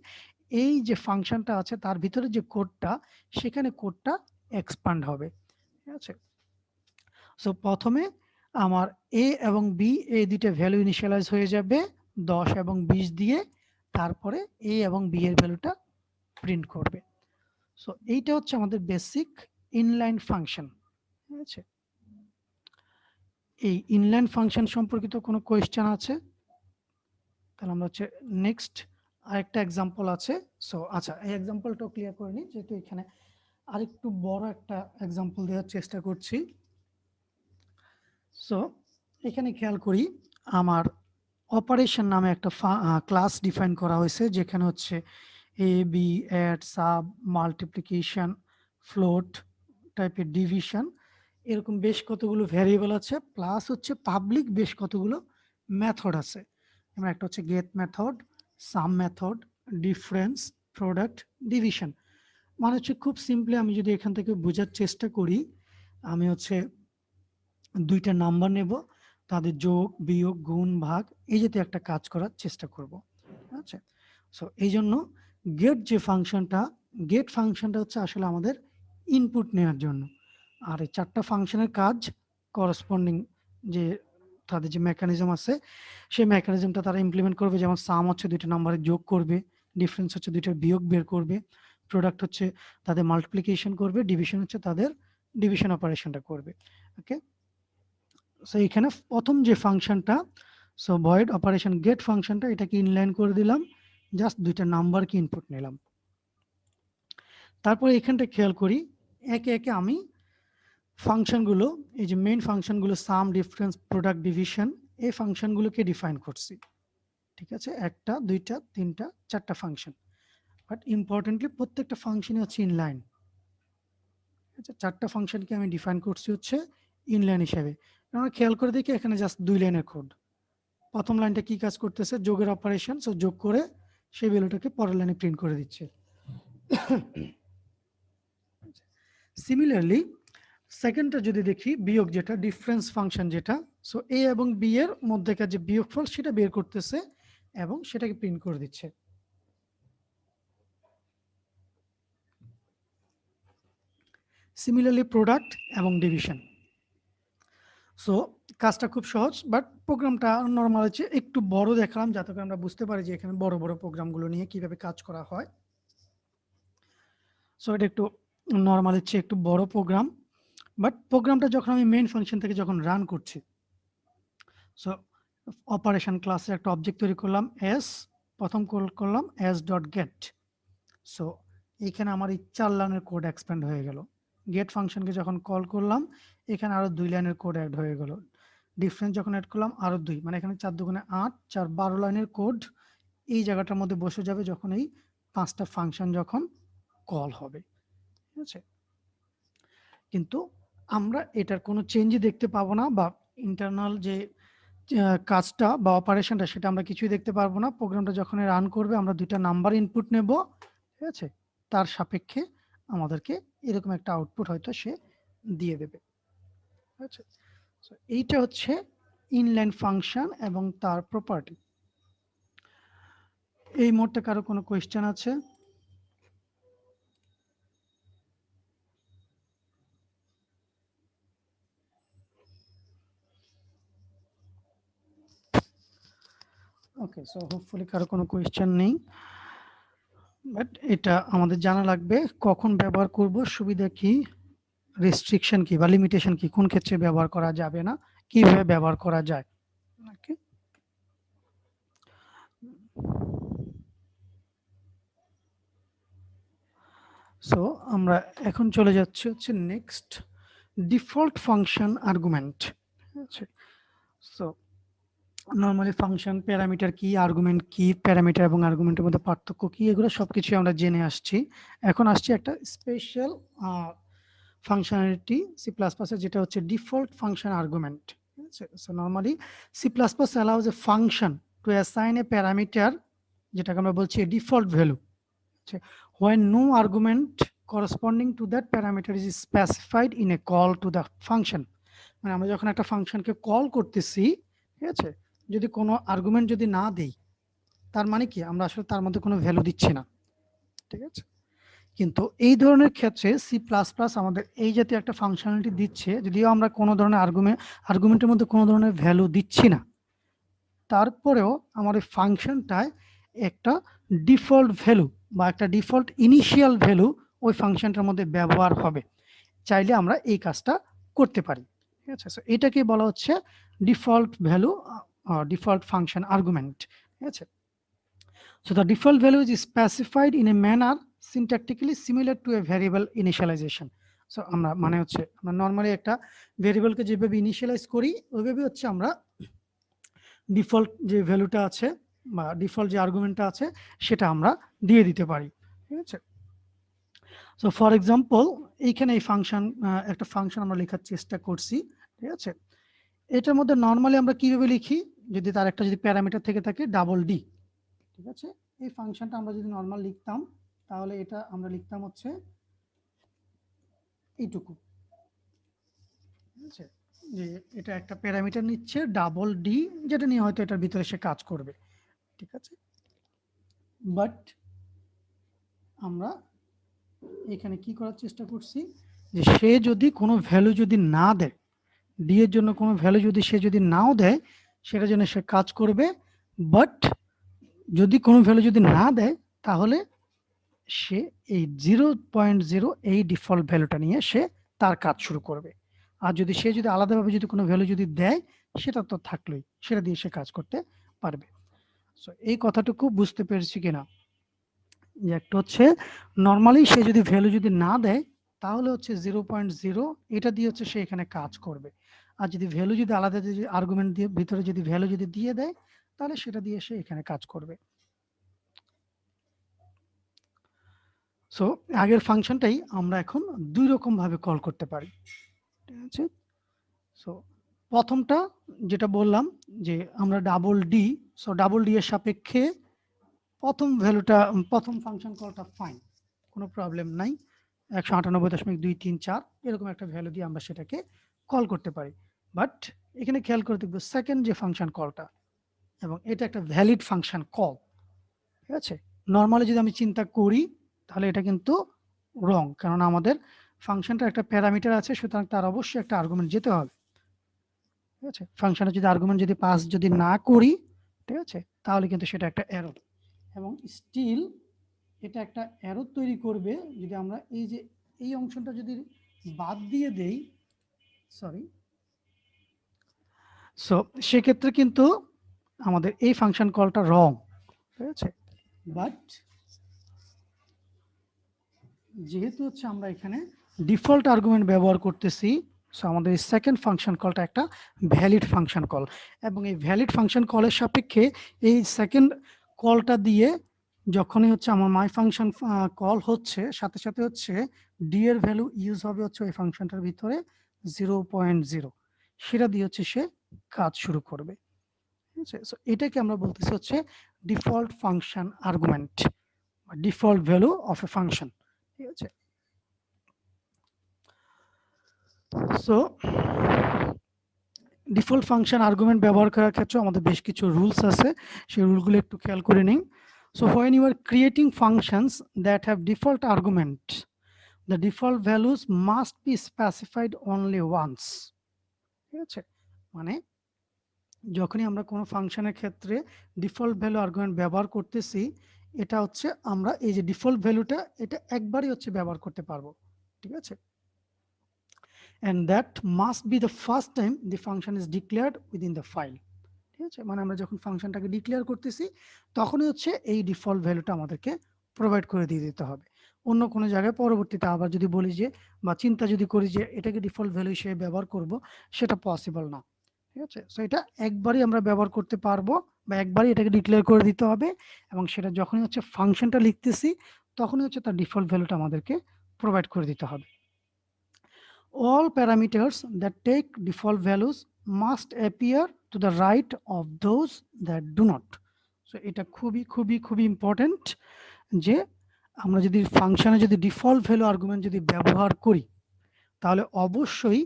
এই যে ফাংশনটা আছে তার ভিতরে যে কোডটা সেখানে কোডটা এক্সপান্ড হবে, ঠিক আছে। সো প্রথমে আমার এ এবং বি এই দুইটা ভ্যালু ইনিশিয়ালাইজ হয়ে যাবে 10 এবং 20 দিয়ে, তারপরে এ এবং বি এর ভ্যালুটা প্রিন্ট করবে। সো এইটা হচ্ছে আমাদের বেসিক ইনলাইন ফাংশন, ঠিক আছে। এই ইনলাইন ফাংশন সম্পর্কিত কোনো কোয়েশ্চেন আছে? তাহলে আমরা হচ্ছে নেক্সট আরেকটা এক্সাম্পল আছে। সো আচ্ছা, এই এক্সাম্পলটাও ক্লিয়ার করে নিই, যেহেতু এখানে আরেকটু বড় একটা এক্সাম্পল দেওয়ার চেষ্টা করছি। সো এখানে খেয়াল করি আমার অপারেশন নামে একটা ক্লাস ডিফাইন করা হয়েছে যেখানে হচ্ছে A B add sub multiplication float টাইপের ডিভিশন এরকম বেশ কতগুলো ভ্যারিয়েবল আছে, প্লাস হচ্ছে পাবলিক বেশ কতগুলো মেথড আছে। যেমন একটা হচ্ছে গেট মেথড, সাম মেথড, ডিফারেন্স, প্রোডাক্ট, ডিভিশন। মানে হচ্ছে খুব সিম্পলি আমি যদি এখান থেকে বোঝার চেষ্টা করি, আমি হচ্ছে 2টা নাম্বার নেব, তাদের যোগ বিয়োগ গুণ ভাগ এই জাতীয় একটা কাজ করার চেষ্টা করব, আচ্ছা। সো এই জন্য গেট ফাংশনটা হচ্ছে আসলে আমাদের ইনপুট নেওয়ার জন্য, আর এই 4টা ফাংশনের কাজ করসপন্ডিং যে তাদের যে মেকানিজম আছে সেই মেকানিজমটা তারা ইমপ্লিমেন্ট করবে। যেমন সাম হচ্ছে 2টা নাম্বারের যোগ করবে, ডিফারেন্স হচ্ছে 2টার বিয়োগ বের করবে, প্রোডাক্ট হচ্ছে তাদের মাল্টিপ্লিকেশন করবে, ডিভিশন হচ্ছে তাদের ডিভিশন অপারেশনটা করবে, ওকে। সো এখানে প্রথম যে ফাংশনটা, সো ভয়েড অপারেশন গেট ফাংশনটা এটাকে ইনলাইন করে দিলাম, জাস্ট 2টা নাম্বারকে ইনপুট নিলাম। তারপরে এখানটা খেয়াল করি, একে একে আমি ফাংশনগুলো, এই যে মেইন ফাংশনগুলো সাম, ডিফারেন্স, প্রোডাক্ট, ডিভিশন, এই ফাংশনগুলোকে ডিফাইন করছি। ঠিক আছে, 1টা 2টা 3টা 4টা ফাংশন, বাট ইম্পর্টেন্টলি প্রত্যেকটা ফাংশনই হচ্ছে ইনলাইন। আচ্ছা, 4টা ফাংশনকে আমি ডিফাইন করছি হচ্ছে ইনলাইন হিসেবে। আমরা খেয়াল করে দেখি এখানে জাস্ট 2 লাইনের কোড। প্রথম লাইনটা কি কাজ করতেছে, যোগের অপারেশন, সো যোগ করে সেই ভ্যালুটাকে পরের লাইনে প্রিন্ট করে দিচ্ছে। সিমিলারলি সেকেন্ডটা যদি দেখি, বিয়োগ যেটা ডিফারেন্স ফাংশন যেটা, সো এ এবং বি এর মধ্যেকার যে বিয়োগফল সেটা বের করতেছে এবং সেটাকে প্রিন্ট করে দিচ্ছে। সিমিলারলি প্রোডাক্ট এবং ডিভিশন। সো কাজটা খুব সহজ, বাট প্রোগ্রামটা নর্মাল হচ্ছে একটু বড় দেখালাম যাতে করে আমরা বুঝতে পারি যে এখানে বড় বড় প্রোগ্রামগুলো নিয়ে কিভাবে কাজ করা হয়। সো এটা একটু নর্মাল হচ্ছে একটু বড় প্রোগ্রাম, বাট প্রোগ্রামটা যখন আমি মেইন ফাংশন থেকে যখন রান করছি, সো অপারেশন ক্লাসে একটা অবজেক্ট তৈরি করলাম এস, প্রথম কল করলাম এস ডট গেট। সো এইখানে আমার এই 4 লাইনের কোড এক্সপ্যান্ড হয়ে গেল। গেট ফাংশনকে যখন কল করলাম এখানে আরো 2 লাইনের কোড অ্যাড হয়ে গেল। ডিফারেন্স যখন অ্যাড করলাম আরো 2, মানে এখানে 4 দুগুণে 8, 4 12 লাইনের কোড এই জায়গাটার মধ্যে বসে যাবে যখন এই 5টা ফাংশন যখন কল হবে। ঠিক আছে, কিন্তু আমরা এটার কোনো চেঞ্জই দেখতে পাবো না, বা ইন্টারনাল যে কাজটা বা অপারেশনটা সেটা আমরা কিছুই দেখতে পারবো না। প্রোগ্রামটা যখন রান করবে আমরা 2টা নাম্বার ইনপুট নেব, ঠিক আছে, তার সাপেক্ষে আমাদেরকে এরকম একটা আউটপুট হয়তো সে দিয়ে দেবে। আচ্ছা, সো এইটা হচ্ছে ইনলাইন ফাংশন এবং তার প্রপার্টি। এই মুহূর্তে কারো কোনো কোয়েশ্চেন আছে? ওকে, সো হোপফুলি কারো কোনো কোয়েশ্চেন নেই, বাট এটা আমাদের জানা লাগবে কখন ব্যবহার করব, সুবিধা কি, রেস্ট্রিকশন কি বা লিমিটেশন কি, কোন ক্ষেত্রে ব্যবহার করা যাবে না, কিভাবে ব্যবহার করা যায়। ওকে, সো আমরা এখন চলে যাচ্ছি হচ্ছে নেক্সট, ডিফল্ট ফাংশন আর্গুমেন্ট। ঠিক আছে, সো নর্মালি ফাংশন প্যারামিটার কি, আর্গুমেন্ট কি, প্যারামিটার এবং আর্গুমেন্টের মধ্যে পার্থক্য কি, এগুলো সবকিছু আমরা জেনে আসছি। এখন আসছি একটা স্পেশাল ফাংশনালিটি সি প্লাস প্লাসের, যেটা হচ্ছে ডিফল্ট ফাংশন আর্গুমেন্ট। ঠিক আছে, so normally C plus plus allows a function to assign a parameter, যেটাকে আমরা বলছি default value, when no argument corresponding to that parameter is specified in a call to the function। মানে আমরা যখন একটা ফাংশনকে কল করতেছি, ঠিক আছে, যদি কোনো আর্গুমেন্ট যদি না দেই, তার মানে কি আমরা আসলে তার মধ্যে কোনো ভ্যালু দিচ্ছি না। ঠিক আছে, কিন্তু এই ধরনের ক্ষেত্রে সি প্লাস প্লাস আমাদের এই জাতীয় একটা ফাংশনালিটি দিচ্ছে, যদিও আমরা কোনো ধরনের আর্গুমেন্টের মধ্যে কোনো ধরনের ভ্যালু দিচ্ছি না, তারপরেও আমার এই ফাংশনটায় একটা ডিফল্ট ভ্যালু বা একটা ডিফল্ট ইনিশিয়াল ভ্যালু ওই ফাংশনটার মধ্যে ব্যবহার হবে। চাইলে আমরা এই কাজটা করতে পারি। ঠিক আছে, সো এটাকে বলা হচ্ছে default value, default function argument. ঠিক আছে, so the default value is specified in a manner syntactically similar to a variable initialization। So আমরা মানে হচ্ছে আমরা নরমালি একটা ভেরিয়েবলকে যেভাবে ইনিশিয়ালাইজ করি ওইভাবে হচ্ছে আমরা ডিফল্ট যে ভ্যালুটা আছে বা ডিফল্ট যে আর্গুমেন্টটা আছে সেটা আমরা দিয়ে দিতে পারি। ঠিক আছে, সো ফর এক্সাম্পল এইখানে এই ফাংশন, একটা ফাংশন আমরা লেখার চেষ্টা করছি। ঠিক আছে, এটার মধ্যে নর্মালি আমরা কিভাবে লিখি, যদি তার একটা যদি প্যারামিটার থেকে থাকে ডাবল ডি। ঠিক আছে, এই ফাংশনটা আমরা যদি নর্মাল লিখতাম তাহলে এটা আমরা লিখতাম হচ্ছে এইটুকু। ঠিক আছে, যে এটা একটা প্যারামিটার নিচ্ছে ডাবল ডি, যেটা নিয়ে হয়তো এটার ভিতরে সে কাজ করবে। ঠিক আছে, বাট আমরা এখানে কি করার চেষ্টা করছি, যে সে যদি কোনো ভ্যালু যদি না দেয়, ডি এর জন্য কোনো ভ্যালু যদি সে যদি নাও দেয়, সেটার জন্য সে কাজ করবে, বাট যদি কোনো ভ্যালু যদি না দেয় তাহলে সে এই 0.0 এই ডিফল্ট ভ্যালুটা নিয়ে সে তার কাজ শুরু করবে। আর যদি সে যদি আলাদাভাবে যদি কোনো ভ্যালু যদি দেয় সেটা তো থাকলোই, সেটা দিয়ে সে কাজ করতে পারবে। সো এই কথাটুকু বুঝতে পেরেছি কিনা? যে একটা হচ্ছে নরমালি সে যদি ভ্যালু যদি না দেয় তাহলে হচ্ছে 0.0 এটা দিয়ে হচ্ছে সে এখানে কাজ করবে। আর যদি ভ্যালু যদি আলাদা যদি আর্গুমেন্ট দিয়ে ভিতরে যদি ভ্যালু যদি দিয়ে দেয় তাহলে সেটা দিয়ে সে এখানে কাজ করবে। সো আগের ফাংশনটাই আমরা এখন দুই রকম ভাবে কল করতে পারি, ঠিক আছে? সো প্রথমটা যেটা বললাম যে আমরা double D, so double D এর সাপেক্ষে প্রথম ভ্যালুটা প্রথম ফাংশন কলটা ফাইন, কোনো প্রবলেম নাই, 198.234 এরকম একটা ভ্যালু দিয়ে আমরা সেটাকে কল করতে পারি। বাট এখানে খেয়াল করে দেখবো সেকেন্ড যে ফাংশন কলটা, এবং এটা একটা ভ্যালিড ফাংশন কল, ঠিক আছে? নর্মালি যদি আমি চিন্তা করি তাহলে এটা কিন্তু রং, কারণ আমাদের ফাংশনটা একটা প্যারামিটার আছে, সুতরাং তার অবশ্যই একটা আর্গুমেন্ট যেতে হবে, ঠিক আছে? ফাংশনে যদি আর্গুমেন্ট যদি পাস যদি না করি, ঠিক আছে, তাহলে কিন্তু সেটা একটা এরর, এবং স্টিল এটা একটা এরর তৈরি করবে যদি আমরা এই যে এই অংশটা যদি বাদ দিয়ে দেই, সরি, সো সেক্ষেত্রে কিন্তু আমাদের এই ফাংশন কলটা রং, ঠিক আছে? বাট যেহেতু হচ্ছে আমরা এখানে ডিফল্ট আর্গুমেন্ট ব্যবহার করতেছি, সো আমাদের এই সেকেন্ড ফাংশন কলটা একটা ভ্যালিড ফাংশন কল, এবং এই ভ্যালিড ফাংশন কলের সাপেক্ষে এই সেকেন্ড কলটা দিয়ে যখনই হচ্ছে আমার মাই ফাংশন কল হচ্ছে সাথে সাথে হচ্ছে ডি এর ভ্যালু ইউজ হবে হচ্ছে ওই ফাংশনটার ভিতরে 0.0, সেটা দিয়ে হচ্ছে সে কাজ শুরু করবে, ঠিক আছে? সো এটাকে আমরা বলতেছি হচ্ছে default function argument, default value of A function, ঠিক আছে? সো ডিফল্ট ফাংশন আর্গুমেন্ট ব্যবহার করার ক্ষেত্রে আমাদের বেশ কিছু রুলস আছে, সেই রুলগুলো একটু খেয়াল করে নিন। So when you are creating functions that have default argument, the default values must be specified only once, ঠিক আছে? মানে যখনই আমরা কোনো ফাংশনের ক্ষেত্রে ডিফল্ট ভ্যালু আর্গুমেন্ট ব্যবহার করতেছি, এটা হচ্ছে আমরা এই যে ডিফল্ট ভ্যালুটা এটা একবারই হচ্ছে ব্যবহার করতে পারবো, ঠিক আছে? and that must be the first time the function is declared within the file, ঠিক আছে? মানে আমরা যখন ফাংশনটাকে ডিক্লেয়ার করতেছি তখনই হচ্ছে এই ডিফল্ট ভ্যালুটা আমাদেরকে প্রোভাইড করে দিয়ে দিতে হবে। অন্য কোনো জায়গায় পরবর্তীতে আবার যদি বলি যে বা চিন্তা যদি করি যে এটাকে ডিফল্ট ভ্যালু হিসেবে ব্যবহার করব, সেটা পসিবল না, ঠিক আছে? সো এটা একবারই আমরা ব্যবহার করতে পারবো বা একবারই এটাকে ডিক্লেয়ার করে দিতে হবে, এবং সেটা যখনই হচ্ছে ফাংশনটা লিখতেছি তখনই হচ্ছে তার ডিফল্ট ভ্যালুটা আমাদেরকে প্রোভাইড করে দিতে হবে। All parameters that take default values must appear to the right of those that do not. So এটা খুবই খুবই খুবই ইম্পর্টেন্ট যে আমরা যদি ফাংশনে যদি ডিফল্ট ভ্যালু আর্গুমেন্ট যদি ব্যবহার করি তাহলে অবশ্যই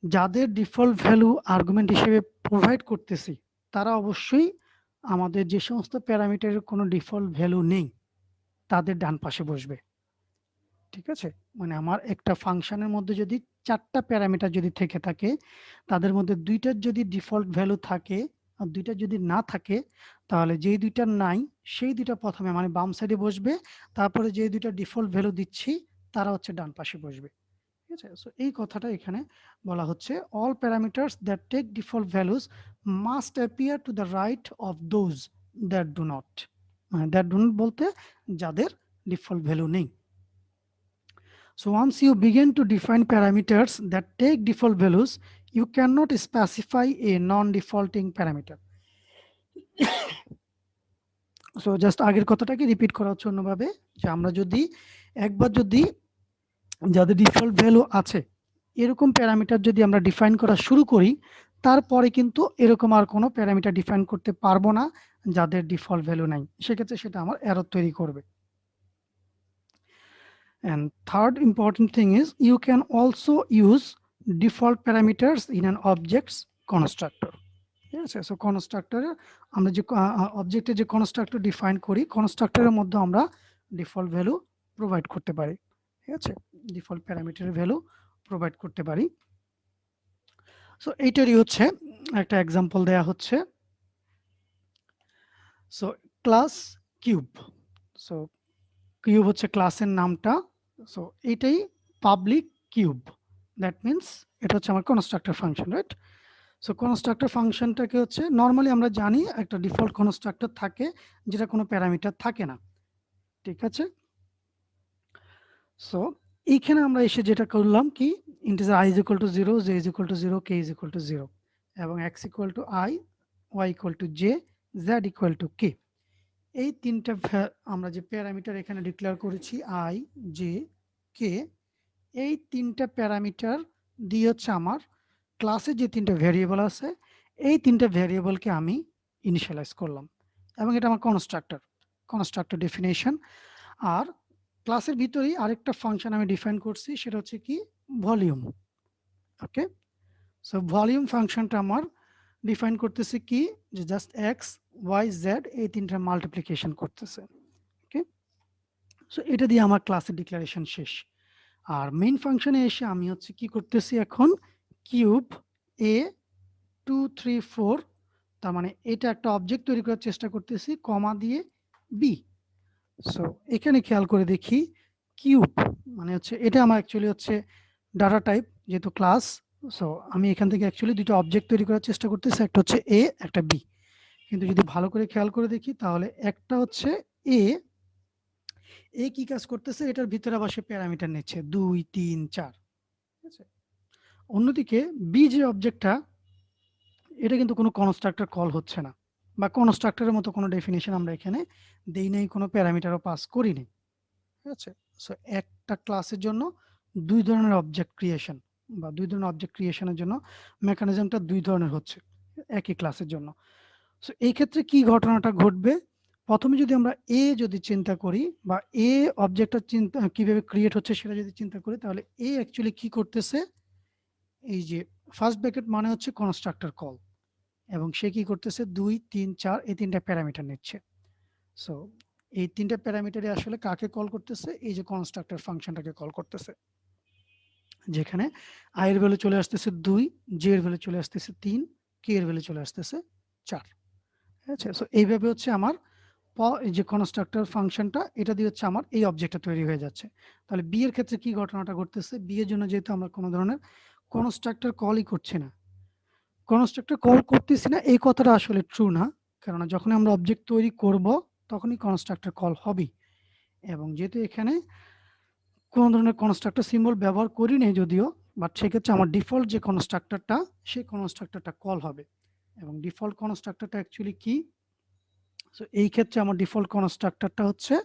যাদের ডিফল্ট ভ্যালু আর্গুমেন্ট হিসেবে প্রোভাইড করতেছি তারা অবশ্যই আমাদের যে সমস্ত প্যারামিটারের কোনো ডিফল্ট ভ্যালু নেই তাদের ডান পাশে বসবে, ঠিক আছে? মানে আমার একটা ফাংশনের মধ্যে যদি 4টা প্যারামিটার যদি থেকে থাকে, তাদের মধ্যে 2টার যদি ডিফল্ট ভ্যালু থাকে আর 2টা যদি না থাকে, তাহলে যেই 2টার নাই সেই 2টা প্রথমে মানে বাম সাইডে বসবে, তারপরে যেই 2টা ডিফল্ট ভ্যালু দিচ্ছি তারা হচ্ছে ডান পাশে বসবে, ঠিক আছে? সো এই কথাটা এখানে বলা হচ্ছে all parameters that take default values must appear to the right of those that do not, মানে that do not বলতে যাদের ডিফল্ট ভ্যালু নেই। So once you begin to define parameters that take default values, you cannot specify a non-defaulting parameter. So just আগের কথাটাকে repeat করা হচ্ছে অন্যভাবে, যে আমরা যদি একবার যদি যাদের ডিফল্ট ভ্যালু আছে এরকম প্যারামিটার যদি আমরা ডিফাইন করা শুরু করি, তারপরে কিন্তু এরকম আর কোনো প্যারামিটার ডিফাইন করতে পারবো না যাদের ডিফল্ট ভ্যালু নাই, সেক্ষেত্রে সেটা আমার এরর তৈরি করবে। And third important thing is you can also use default parameters in an object's constructor. ঠিক আছে? সো কনস্ট্রাক্টরে আমরা যে অবজেক্টে যে কনস্ট্রাক্টর ডিফাইন করি, কনস্ট্রাক্টরের মধ্যে আমরা ডিফল্ট ভ্যালু প্রোভাইড করতে পারি, ঠিক আছে? ডিফল্ট প্যারামিটারের ভ্যালু প্রোভাইড করতে পারি। সো এইটারই হচ্ছে একটা এক্সাম্পল দেয়া হচ্ছে। So class cube, so cube হচ্ছে ক্লাসের নামটা, সো এটাই পাবলিক কিউব, দ্যাট মিনস এটা হচ্ছে আমার constructor function, right? So constructor ফাংশনটাকে হচ্ছে নর্মালি আমরা জানি একটা ডিফল্ট কনস্ট্রাক্টর থাকে যেটা কোনো প্যারামিটার থাকে না, ঠিক আছে। সো এইখানে আমরা এসে যেটা করলাম কি, integer i is equal to 0, j is equal to 0, k is equal to 0 এবং x equal to i, y equal to j, z equal to k। এই তিনটা আমরা যে প্যারামিটার এখানে ডিক্লেয়ার করেছি i, j, k, এই তিনটা প্যারামিটার দিয়ে হচ্ছে আমার ক্লাসে যে তিনটা ভ্যারিয়েবল আছে এই তিনটা ভ্যারিয়েবলকে আমি ইনিশিয়ালাইজ করলাম এবং এটা আমার কনস্ট্রাক্টর ডেফিনেশন। আর ক্লাসের ভিতরেই আরেকটা ফাংশন আমি ডিফাইন করছি, সেটা হচ্ছে কি ভলিউম। ওকে, সো ভলিউম ফাংশনটা আমার ডিফাইন করতেছে কি, যে জাস্ট এক্স ওয়াই জেড এই তিনটা মাল্টিপ্লিকেশন করতেছে। ওকে, সো এটা দিয়ে আমার ক্লাসের ডিক্লারেশন শেষ। আর মেইন ফাংশনে এসে আমি হচ্ছে কি করতেছি এখন, কিউব এ 2 3 4, তার মানে এটা একটা অবজেক্ট তৈরি করার চেষ্টা করতেছি কমা দিয়ে বি। সো এখানে খেয়াল করে দেখি কিউব মানে হচ্ছে এটা আমার অ্যাকচুয়ালি হচ্ছে ডাটা টাইপ যেহেতু ক্লাস। সো আমি এখান থেকে অ্যাকচুয়ালি দুটো অবজেক্ট তৈরি করার চেষ্টা করতেছি, একটা হচ্ছে এ একটা বি। কিন্তু যদি ভালো করে খেয়াল করে দেখি তাহলে একটা হচ্ছে এ কি কাজ করতেছে, এটার ভিতরে আবার সে প্যারামিটার নিচ্ছে 2 3 4। ঠিক আছে, অন্যদিকে বি যে অবজেক্টটা এটা কিন্তু কোনো কনস্ট্রাক্টর কল হচ্ছে না বা কনস্ট্রাক্টরের মতো কোনো ডেফিনেশন আমরা এখানে দেই নাই, কোনো প্যারামিটারও পাস করিনি। ঠিক আছে, সো একটা ক্লাসের জন্য দুই ধরনের অবজেক্ট ক্রিয়েশন বা দুই ধরনের অবজেক্ট ক্রিয়েশনের জন্য মেকানিজমটা দুই ধরনের হচ্ছে একই ক্লাসের জন্য। সো এই ক্ষেত্রে কি ঘটনাটা ঘটবে, প্রথমে যদি আমরা যদি চিন্তা করি বা অবজেক্টটা চিন্তা কিভাবে ক্রিয়েট হচ্ছে সেটা যদি চিন্তা করি, তাহলে অ্যাকচুয়ালি কি করতেছে, এই যে ফার্স্ট ব্র্যাকেট মানে হচ্ছে কনস্ট্রাক্টর কল এবং সে কি করতেছে 2 3 4 এই তিনটা প্যারামিটার নিচ্ছে। সো এই তিনটা প্যারামিটারে আসলে কাকে কল করতেছে, এই যে কনস্ট্রাক্টর ফাংশনটাকে কল করতেছে, যেখানে i এর ভ্যালু চলে আসতেছে 2, j এর ভ্যালু চলে আসতেছে 3, k এর ভ্যালু চলে আসতেছে 4। ঠিক আছে, সো এইভাবে হচ্ছে আমার এই যে কনস্ট্রাক্টর ফাংশনটা এটা দিয়ে হচ্ছে আমার এই অবজেক্টটা তৈরি হয়ে যাচ্ছে। তাহলে বি এর ক্ষেত্রে কি ঘটনাটা ঘটতেছে, বি এর জন্য যেহেতু আমরা কোনো ধরনের কনস্ট্রাক্টর কলই করছি না, কনস্ট্রাক্টর কল করতেছি না এই কথাটা আসলে ট্রু না, কারণ যখন আমরা অবজেক্ট তৈরি করব তখনই কনস্ট্রাক্টর কল হবে। এবং যেহেতু এখানে কোনো ধরনের কনস্ট্রাক্টর সিম্বল ব্যবহার করি নাই যদিও, বাট সেক্ষেত্রে আমার ডিফল্ট যে কনস্ট্রাক্টরটা সেই কনস্ট্রাক্টরটা কল হবে। এবং ডিফল্ট কনস্ট্রাক্টরটা অ্যাকচুয়ালি কি, সো এই ক্ষেত্রে আমার ডিফল্ট কনস্ট্রাক্টরটা হচ্ছে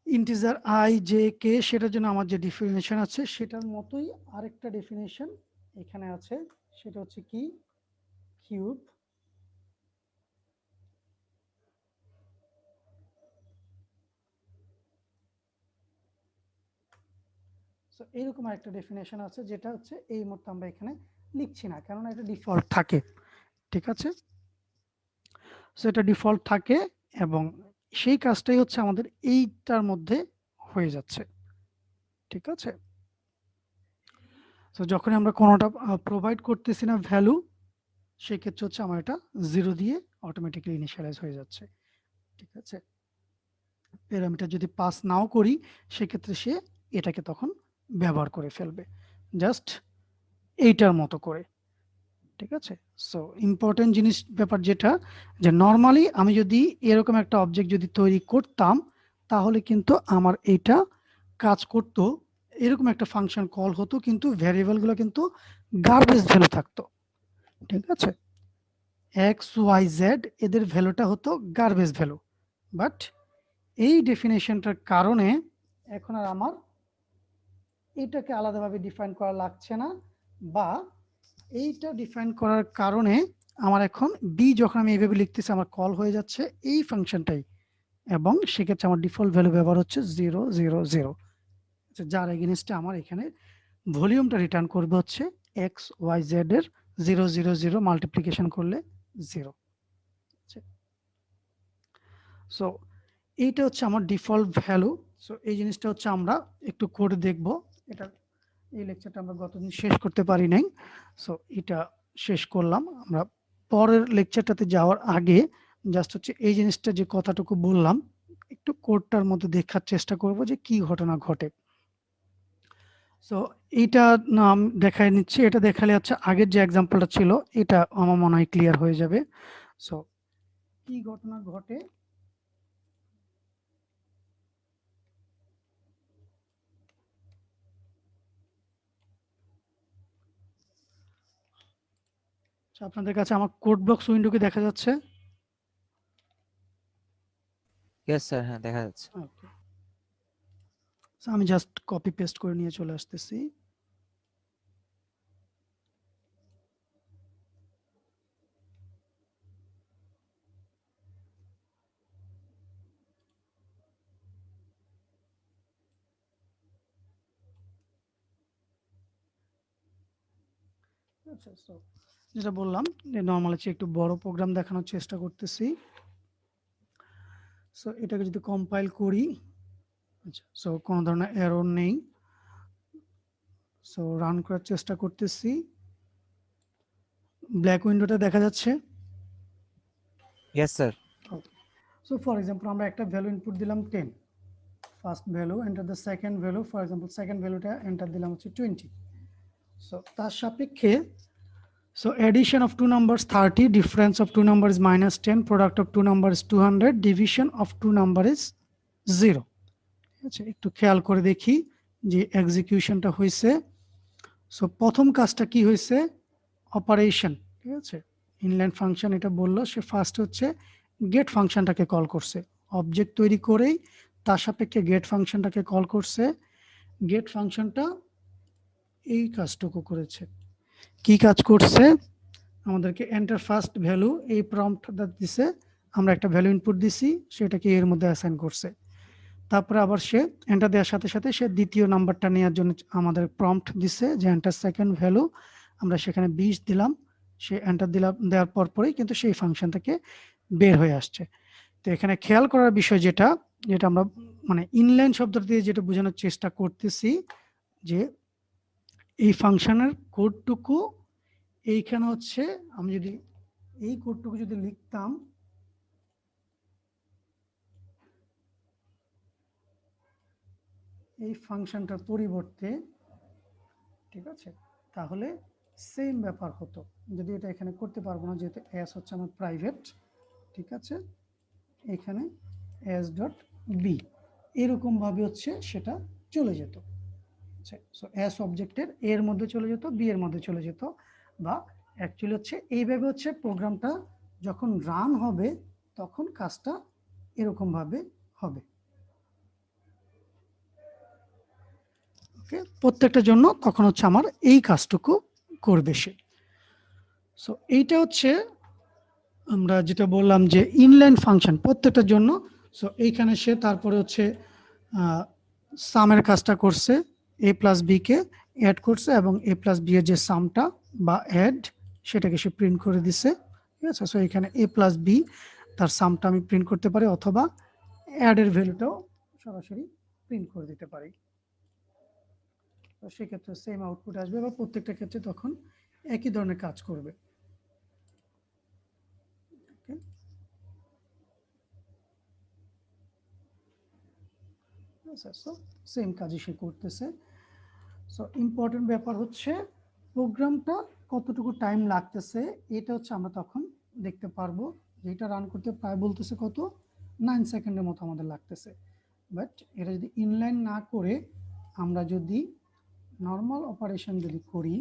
ইন্টিজার আই জে কে, সেটার জন্য আমার যে ডেফিনেশন আছে সেটার মতোই আরেকটা ডেফিনেশন এখানে আছে, সেটা হচ্ছে কি কিউব সো এইরকম একটা ডেফিনেশন আছে, যেটা হচ্ছে এই মুহূর্তে আমরা এখানে লিখছি না কারণ এটা ডিফল্ট থাকে। ঠিক আছে, সো এটা ডিফল্ট থাকে এবং সেই কাজটাই হচ্ছে আমাদের এইটার মধ্যে হয়ে যাচ্ছে। ঠিক আছে, তো যখন আমরা কোনোটা প্রোভাইড করতেছি না ভ্যালু, সেক্ষেত্রে হচ্ছে আমার এটা 0 দিয়ে অটোমেটিক্যালি ইনিশিয়ালাইজ হয়ে যাচ্ছে। ঠিক আছে, প্যারামিটার যদি পাস নাও করি সেক্ষেত্রে সে এটাকে তখন ব্যবহার করে ফেলবে জাস্ট এইটার মতো করে। ঠিক আছে, সো ইম্পর্টেন্ট জিনিস ব্যাপার যেটা, যে নর্মালি আমি যদি এরকম একটা অবজেক্ট যদি তৈরি করতাম তাহলে কিন্তু আমার এটা কাজ করতো, এরকম একটা ফাংশন কল হতো, কিন্তু ভ্যারিয়েবলগুলো কিন্তু গার্বেজ ভ্যালু থাকতো। ঠিক আছে, এক্স ওয়াই জেড এদের ভ্যালুটা হতো গার্বেজ ভ্যালু, বাট এই ডেফিনেশনটার কারণে এখন আর আমার এটাকে আলাদাভাবে ডিফাইন করা লাগছে না, বা এইটা ডিফাইন করার কারণে আমার এখন বি যখন আমি এইভাবে লিখতেছি আমার কল হয়ে যাচ্ছে এই ফাংশনটাই, এবং সেক্ষেত্রে আমার ডিফল্ট ভ্যালু ব্যবহার হচ্ছে 0 0 0, যার এগেনস্টে আমার এখানে ভলিউমটা রিটার্ন করবে হচ্ছে এক্স ওয়াই জেড এর 0 0 0 মাল্টিপ্লিকেশন করলে 0। সো এইটা হচ্ছে আমার ডিফল্ট ভ্যালু। সো এই জিনিসটা হচ্ছে আমরা একটু করে দেখব, এটা এই লেকচারটা আমরা গতদিন শেষ করতে পারি নাই, সো এটা শেষ করলাম। আমরা পরের লেকচারটাতে যাওয়ার আগে জাস্ট হচ্ছে এই জিনিসটা যে কথাটুকু বললাম একটু কোডটার মধ্যে দেখার চেষ্টা করব যে কি ঘটনা ঘটে। সো এইটা নাম দেখায় নিচ্ছি, এটা দেখালে হচ্ছে আগের যে এক্সাম্পলটা ছিল এটা আমার মনে হয় ক্লিয়ার হয়ে যাবে। সো কি ঘটনা ঘটে, আপনাদের কাছে আমার কোড বক্স উইন্ডো কি দেখা যাচ্ছে? ইয়েস স্যার, হ্যাঁ দেখা যাচ্ছে। ওকে, আমি জাস্ট কপি পেস্ট করে নিয়ে চলে আসতেছি। আচ্ছা, সো যেটা বললাম যে নরমাল হচ্ছে একটু বড় প্রোগ্রাম দেখানোর চেষ্টা করতেছি। সো এটাকে যদি কম্পাইল করি, আচ্ছা, সো কোনো ধরনের এরর নেই। সো রান করার চেষ্টা করতেছি। ব্ল্যাক উইন্ডোটা দেখা যাচ্ছে? Yes sir. Okay, so for example আমরা একটা ভ্যালু ইনপুট দিলাম 10, first value enter the second value, for example second ভ্যালুটা এন্টার দিলাম হচ্ছে 20। সো তার সাপেক্ষে so addition of two numbers 30, difference of two numbers minus 10, product of two numbers 200, division of two number is 0। আচ্ছা, একটু খেয়াল করে দেখি যে এক্সিকিউশনটা হয়েছে। সো প্রথম কাজটা কি হয়েছে? অপারেশন, ঠিক আছে, ইনলাইন ফাংশন এটা বললো, সে ফার্স্ট হচ্ছে গেট ফাংশনটাকে কল করছে, অবজেক্ট তৈরি করেই তার সাপেক্ষে গেট ফাংশনটাকে কল করছে। গেট ফাংশনটা এই কাজটুকু করেছে। কি কাজ করছে? আমাদেরকে এন্টার ফার্স্ট ভ্যালু, এই প্রম্পটটা দিছে, আমরা একটা ভ্যালু ইনপুট দিছি, সেটাকে এর মধ্যে অ্যাসাইন করছে। তারপরে আবার সে এন্টার দেওয়ার সাথে সাথে সে দ্বিতীয় নাম্বারটা নেওয়ার জন্য আমাদের প্রম্পট দিছে যে এন্টার সেকেন্ড ভ্যালু, আমরা সেখানে 20 দিলাম, সে এন্টার দিলাম, দেওয়ার পরই কিন্তু সেই ফাংশন থেকে বের হয়ে আসছে। তো এখানে খেয়াল করার বিষয় যেটা যেটা আমরা মানে ইনলাইন শব্দটা দিয়ে যেটা বোঝানোর চেষ্টা করতেছি, যে এই ফাংশনের কোডটুকু এইখানে হচ্ছে, আমি যদি এই কোডটুকু যদি লিখতাম, এই ফাংশনটার পরিবর্তে, ঠিক আছে, তাহলে সেম ব্যাপার হতো। যদি এটা এখানে করতে পারবো না, যেহেতু এস হচ্ছে আমার প্রাইভেট, ঠিক আছে, এখানে এস ডট বি এরকম ভাবে হচ্ছে সেটা চলে যেত। সো এস অবজেক্টের এর মধ্যে চলে যেত, বি এর মধ্যে চলে যেত, বা অ্যাকচুয়ালি হচ্ছে এইভাবে হচ্ছে প্রোগ্রামটা যখন রান হবে তখন কাজটা এরকম ভাবে হবে। ওকে, প্রত্যেকটার জন্য তখন হচ্ছে আমার এই কাজটুকু করবে সে। সো এইটা হচ্ছে আমরা যেটা বললাম যে ইনলাইন ফাংশন প্রত্যেকটার জন্য। সো এইখানে সে তারপরে হচ্ছে সামের কাজটা করছে, এ প্লাস বি কে অ্যাড করছে এবং এ প্লাস বি এর যে সামটা বা অ্যাড সেটাকে সে প্রিন্ট করে দিছে, ঠিক আছে। সো এখানে এ প্লাস বি তার সামটা আমি প্রিন্ট করতে পারি, অথবা অ্যাডের ভ্যালুটাও সরাসরি প্রিন্ট করে দিতে পারি। তো সেক্ষেত্রে সেম আউটপুট আসবে, বা প্রত্যেকটা ক্ষেত্রে তখন একই ধরনের কাজ করবে। সো সেম কাজই সে করতেছে। সো ইম্পর্টেন্ট ব্যাপার হচ্ছে প্রোগ্রামটা কতটুকু টাইম লাগতেছে, এটা হচ্ছে আমরা তখন দেখতে পারবো। যেটা রান করতে প্রায় বলতেছে কত, 9 সেকেন্ডের মতো আমাদের লাগতেছে। বাট এটা যদি ইনলাইন না করে আমরা যদি নর্মাল অপারেশন যদি করি,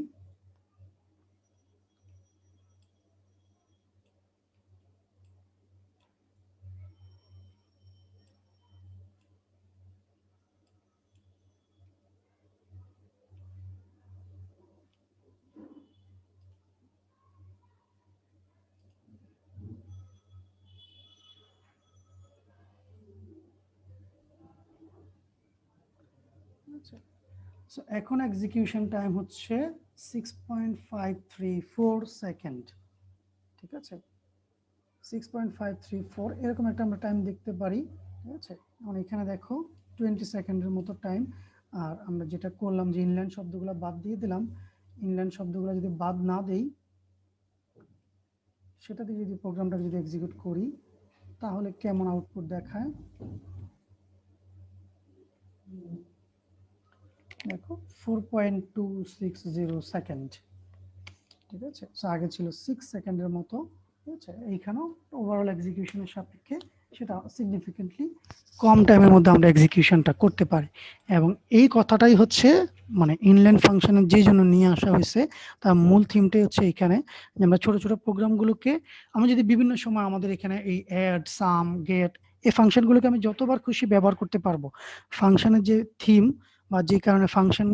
আচ্ছা, সো এখন এক্সিকিউশন টাইম হচ্ছে 6.534 সেকেন্ড, ঠিক আছে, 6.534 এরকম একটা আমরা টাইম দেখতে পারি, ঠিক আছে। এখন এখানে দেখো 20 সেকেন্ডের মতো টাইম। আর আমরা যেটা করলাম যে ইনলাইন শব্দগুলো বাদ দিয়ে দিলাম, ইনলাইন শব্দগুলো যদি বাদ না দেই, সেটাতে যদি প্রোগ্রামটা যদি এক্সিকিউট করি তাহলে কেমন আউটপুট দেখায় দেখো, 4.260 সেকেন্ড, ঠিক আছে। আগে ছিল 6 সেকেন্ডের মতো, ঠিক আছে। এইখানেও ওভারঅল এক্সিকিউশনের সাপেক্ষে সেটা সিগনিফিকেন্টলি কম টাইমের মধ্যে আমরা এক্সিকিউশনটা করতে পারি। এবং এই কথাটাই হচ্ছে মানে ইনলাইন ফাংশনের যে জন্য নিয়ে আসা হয়েছে, তার মূল থিমটাই হচ্ছে এখানে যে আমরা ছোট ছোট প্রোগ্রামগুলোকে আমরা যদি বিভিন্ন সময় আমাদের এখানে এই অ্যাড, সাম, গেট এই ফাংশনগুলোকে আমি যতবার খুশি ব্যবহার করতে পারবো। ফাংশনের যে থিম বা যে কারণে ফাংশন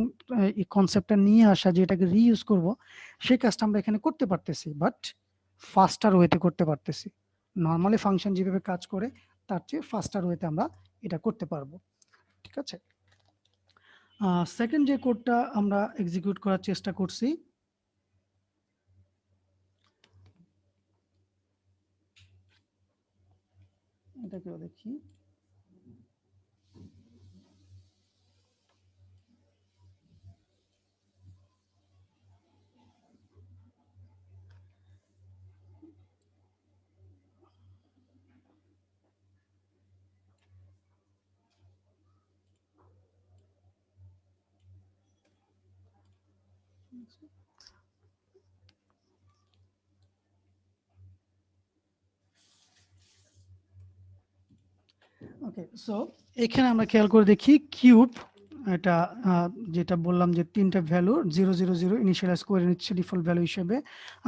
এই কনসেপ্টটা নিয়ে আসা, যে এটাকে রিইউজ করব, সেই কাজটা আমরা এখানে করতে পারতেছি, বাট ফাস্টার ওয়েতে করতে পারতেছি। নর্মালি ফাংশন যেভাবে কাজ করে তার চেয়ে ফাস্টার ওয়েতে আমরা এটা করতে পারবো। ঠিক আছে, সেকেন্ড যে কোডটা আমরা এক্সিকিউট করার চেষ্টা করছি, এটাকেও দেখি। ওকে, সো এখানে আমরা খেয়াল করে দেখি কিউব, এটা যেটা বললাম যে তিনটা ভ্যালু 000 ইনিশিয়ালাইজ করে নিচ্ছে ডিফল্ট ভ্যালু হিসেবে,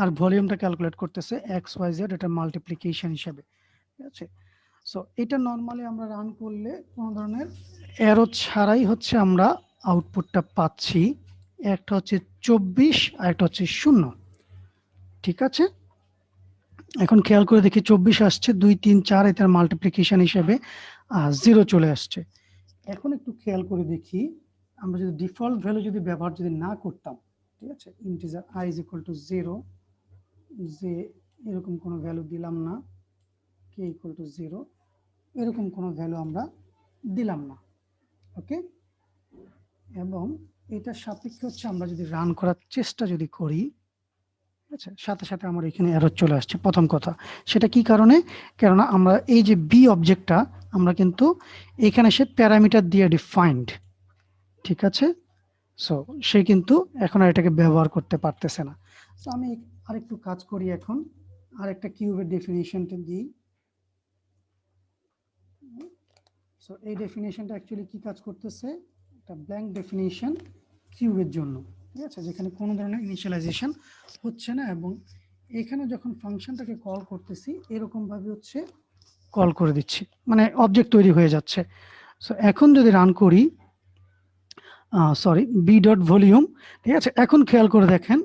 আর ভলিউমটা ক্যালকুলেট করতেছে এক্স ওয়াই জেড, এটা মাল্টিপ্লিকেশন হিসেবে। ঠিক আছে, সো এটা নর্মালি আমরা রান করলে কোনো ধরনের এরো ছাড়াই হচ্ছে আমরা আউটপুটটা পাচ্ছি। একটা হচ্ছে 24 আর একটা হচ্ছে 0। ঠিক আছে, এখন খেয়াল করে দেখি 24 আসছে 2 3 4, এটার মাল্টিপ্লিকেশন হিসেবে 0 চলে আসছে। এখন একটু খেয়াল করে দেখি, আমরা যদি ডিফল্ট ভ্যালু যদি ব্যবহার যদি না করতাম, ঠিক আছে, integer i is equal to 0, যে এরকম কোনো ভ্যালু দিলাম না, k equal to 0, এরকম কোনো ভ্যালু আমরা দিলাম না। ওকে, এবং এটার সাপেক্ষে হচ্ছে আমরা যদি রান করার চেষ্টা যদি করি, আচ্ছা, সাথে সাথে আমার এখানে এরর চলে আসছে। প্রথম কথা, সেটা কি কারণে? কেননা আমরা এই যে বি অবজেক্টটা আমরা কিন্তু এখানে সে প্যারামিটার দিয়ে ডিফাইন্ড। ঠিক আছে, সো সে কিন্তু এখন আর এটাকে ব্যবহার করতে পারতেছে না। সো আমি আরেকটু কাজ করি, এখন আরেকটা কিউবের ডেফিনিশনটা দিই। সো এই ডেফিনিশনটা অ্যাকচুয়ালি কি কাজ করতেছে, একটা ব্ল্যাঙ্ক ডেফিনিশন কিউবের জন্য। ঠিক আছে, যেখানে কোনো ধরনের ইনিশিয়ালাইজেশন হচ্ছে না, এবং এখানে যখন ফাংশনটাকে কল করতেছি এরকমভাবে হচ্ছে কল করে দিচ্ছি, মানে অবজেক্ট তৈরি হয়ে যাচ্ছে। সো এখন যদি রান করি, সরি, বি ডট ভলিউম, ঠিক আছে, এখন খেয়াল করে দেখেন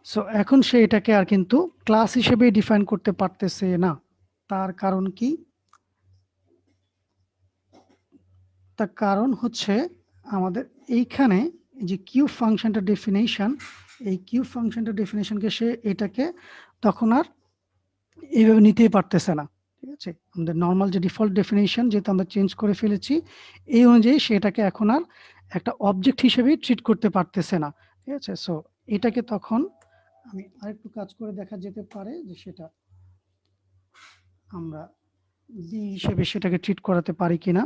সো এখন সে এটাকে আর কিন্তু ক্লাস হিসেবে ডিফাইন করতে পারতেছে না। তার কারণ কি? তার কারণ হচ্ছে আমাদের এইখানে যে কিউব ফাংশনটা ডেফিনেশন, এই কিউব ফাংশনটা ডেফিনেশনকে সে এটাকে তখন আর এইভাবে নিতেই পারতেছে না। ঠিক আছে, আমাদের নর্মাল যে ডিফল্ট ডেফিনেশন যেহেতু আমরা চেঞ্জ করে ফেলেছি, এই অনুযায়ী সেটাকে এখন আর একটা অবজেক্ট হিসেবেই ট্রিট করতে পারতেছে না। ঠিক আছে, সো এটাকে তখন আমি আরেকটু কাজ করে দেখা যেতে পারে যে সেটা আমরা বি হিসেবে সেটাকে ট্রিট করাতে পারি কিনা।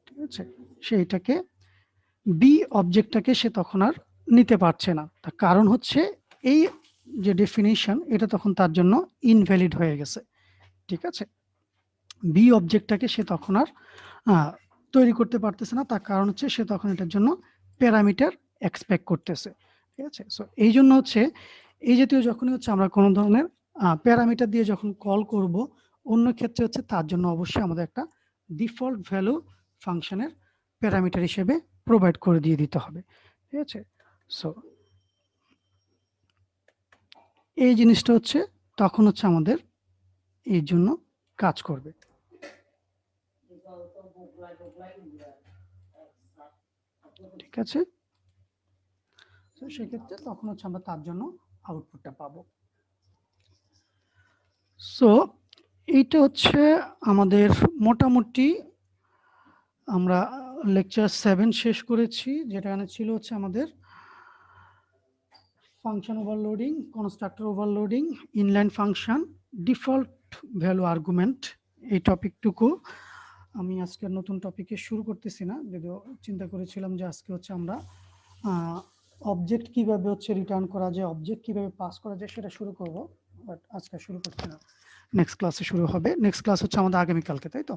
ঠিক আছে, সেইটাকে বি অবজেক্টটাকে সে তখন আর নিতে পারছে না। তার কারণ হচ্ছে এই যে ডেফিনিশন এটা তখন তার জন্য ইনভ্যালিড হয়ে গেছে। ঠিক আছে, বি অবজেক্টটাকে সে তখন আর তৈরি করতে পারতেছে না। তার কারণ হচ্ছে সে তখন এটার জন্য প্যারামিটার এক্সপেক্ট করতেছে। ঠিক আছে, সো এই জন্য হচ্ছে এই জাতীয় যখনই হচ্ছে আমরা কোনো ধরনের প্যারামিটার দিয়ে যখন কল করব, অন্য ক্ষেত্রে হচ্ছে তার জন্য অবশ্যই আমাদের একটা ডিফল্ট ভ্যালু ফাংশনের প্যারামিটার হিসেবে প্রোভাইড করে দিয়ে দিতে হবে। ঠিক আছে, সো এই জিনিসটা হচ্ছে তখন হচ্ছে আমাদের এই জন্য কাজ করবে। ঠিক আছে, তো সেক্ষেত্রে তখন হচ্ছে আমরা তার জন্য আউটপুটটা পাবো। সো এইটা হচ্ছে আমাদের মোটামুটি আমরা লেকচার 7 শেষ করেছি, যেটা ছিল হচ্ছে আমাদের function overloading, constructor overloading, inline function, default value argument, এই টপিকটুকু আমি আজকে নতুন টপিকে শুরু করতেছি না, যদিও চিন্তা করেছিলাম যে আজকে হচ্ছে আমরা অবজেক্ট কিভাবে হচ্ছে রিটার্ন করা যায়, অবজেক্ট কিভাবে পাস করা যায় সেটা শুরু করব, বাট আজকে শুরু করছি না, নেক্সট ক্লাসে শুরু হবে। নেক্সট ক্লাস হচ্ছে আমাদের আগামীকালকে, তাই তো?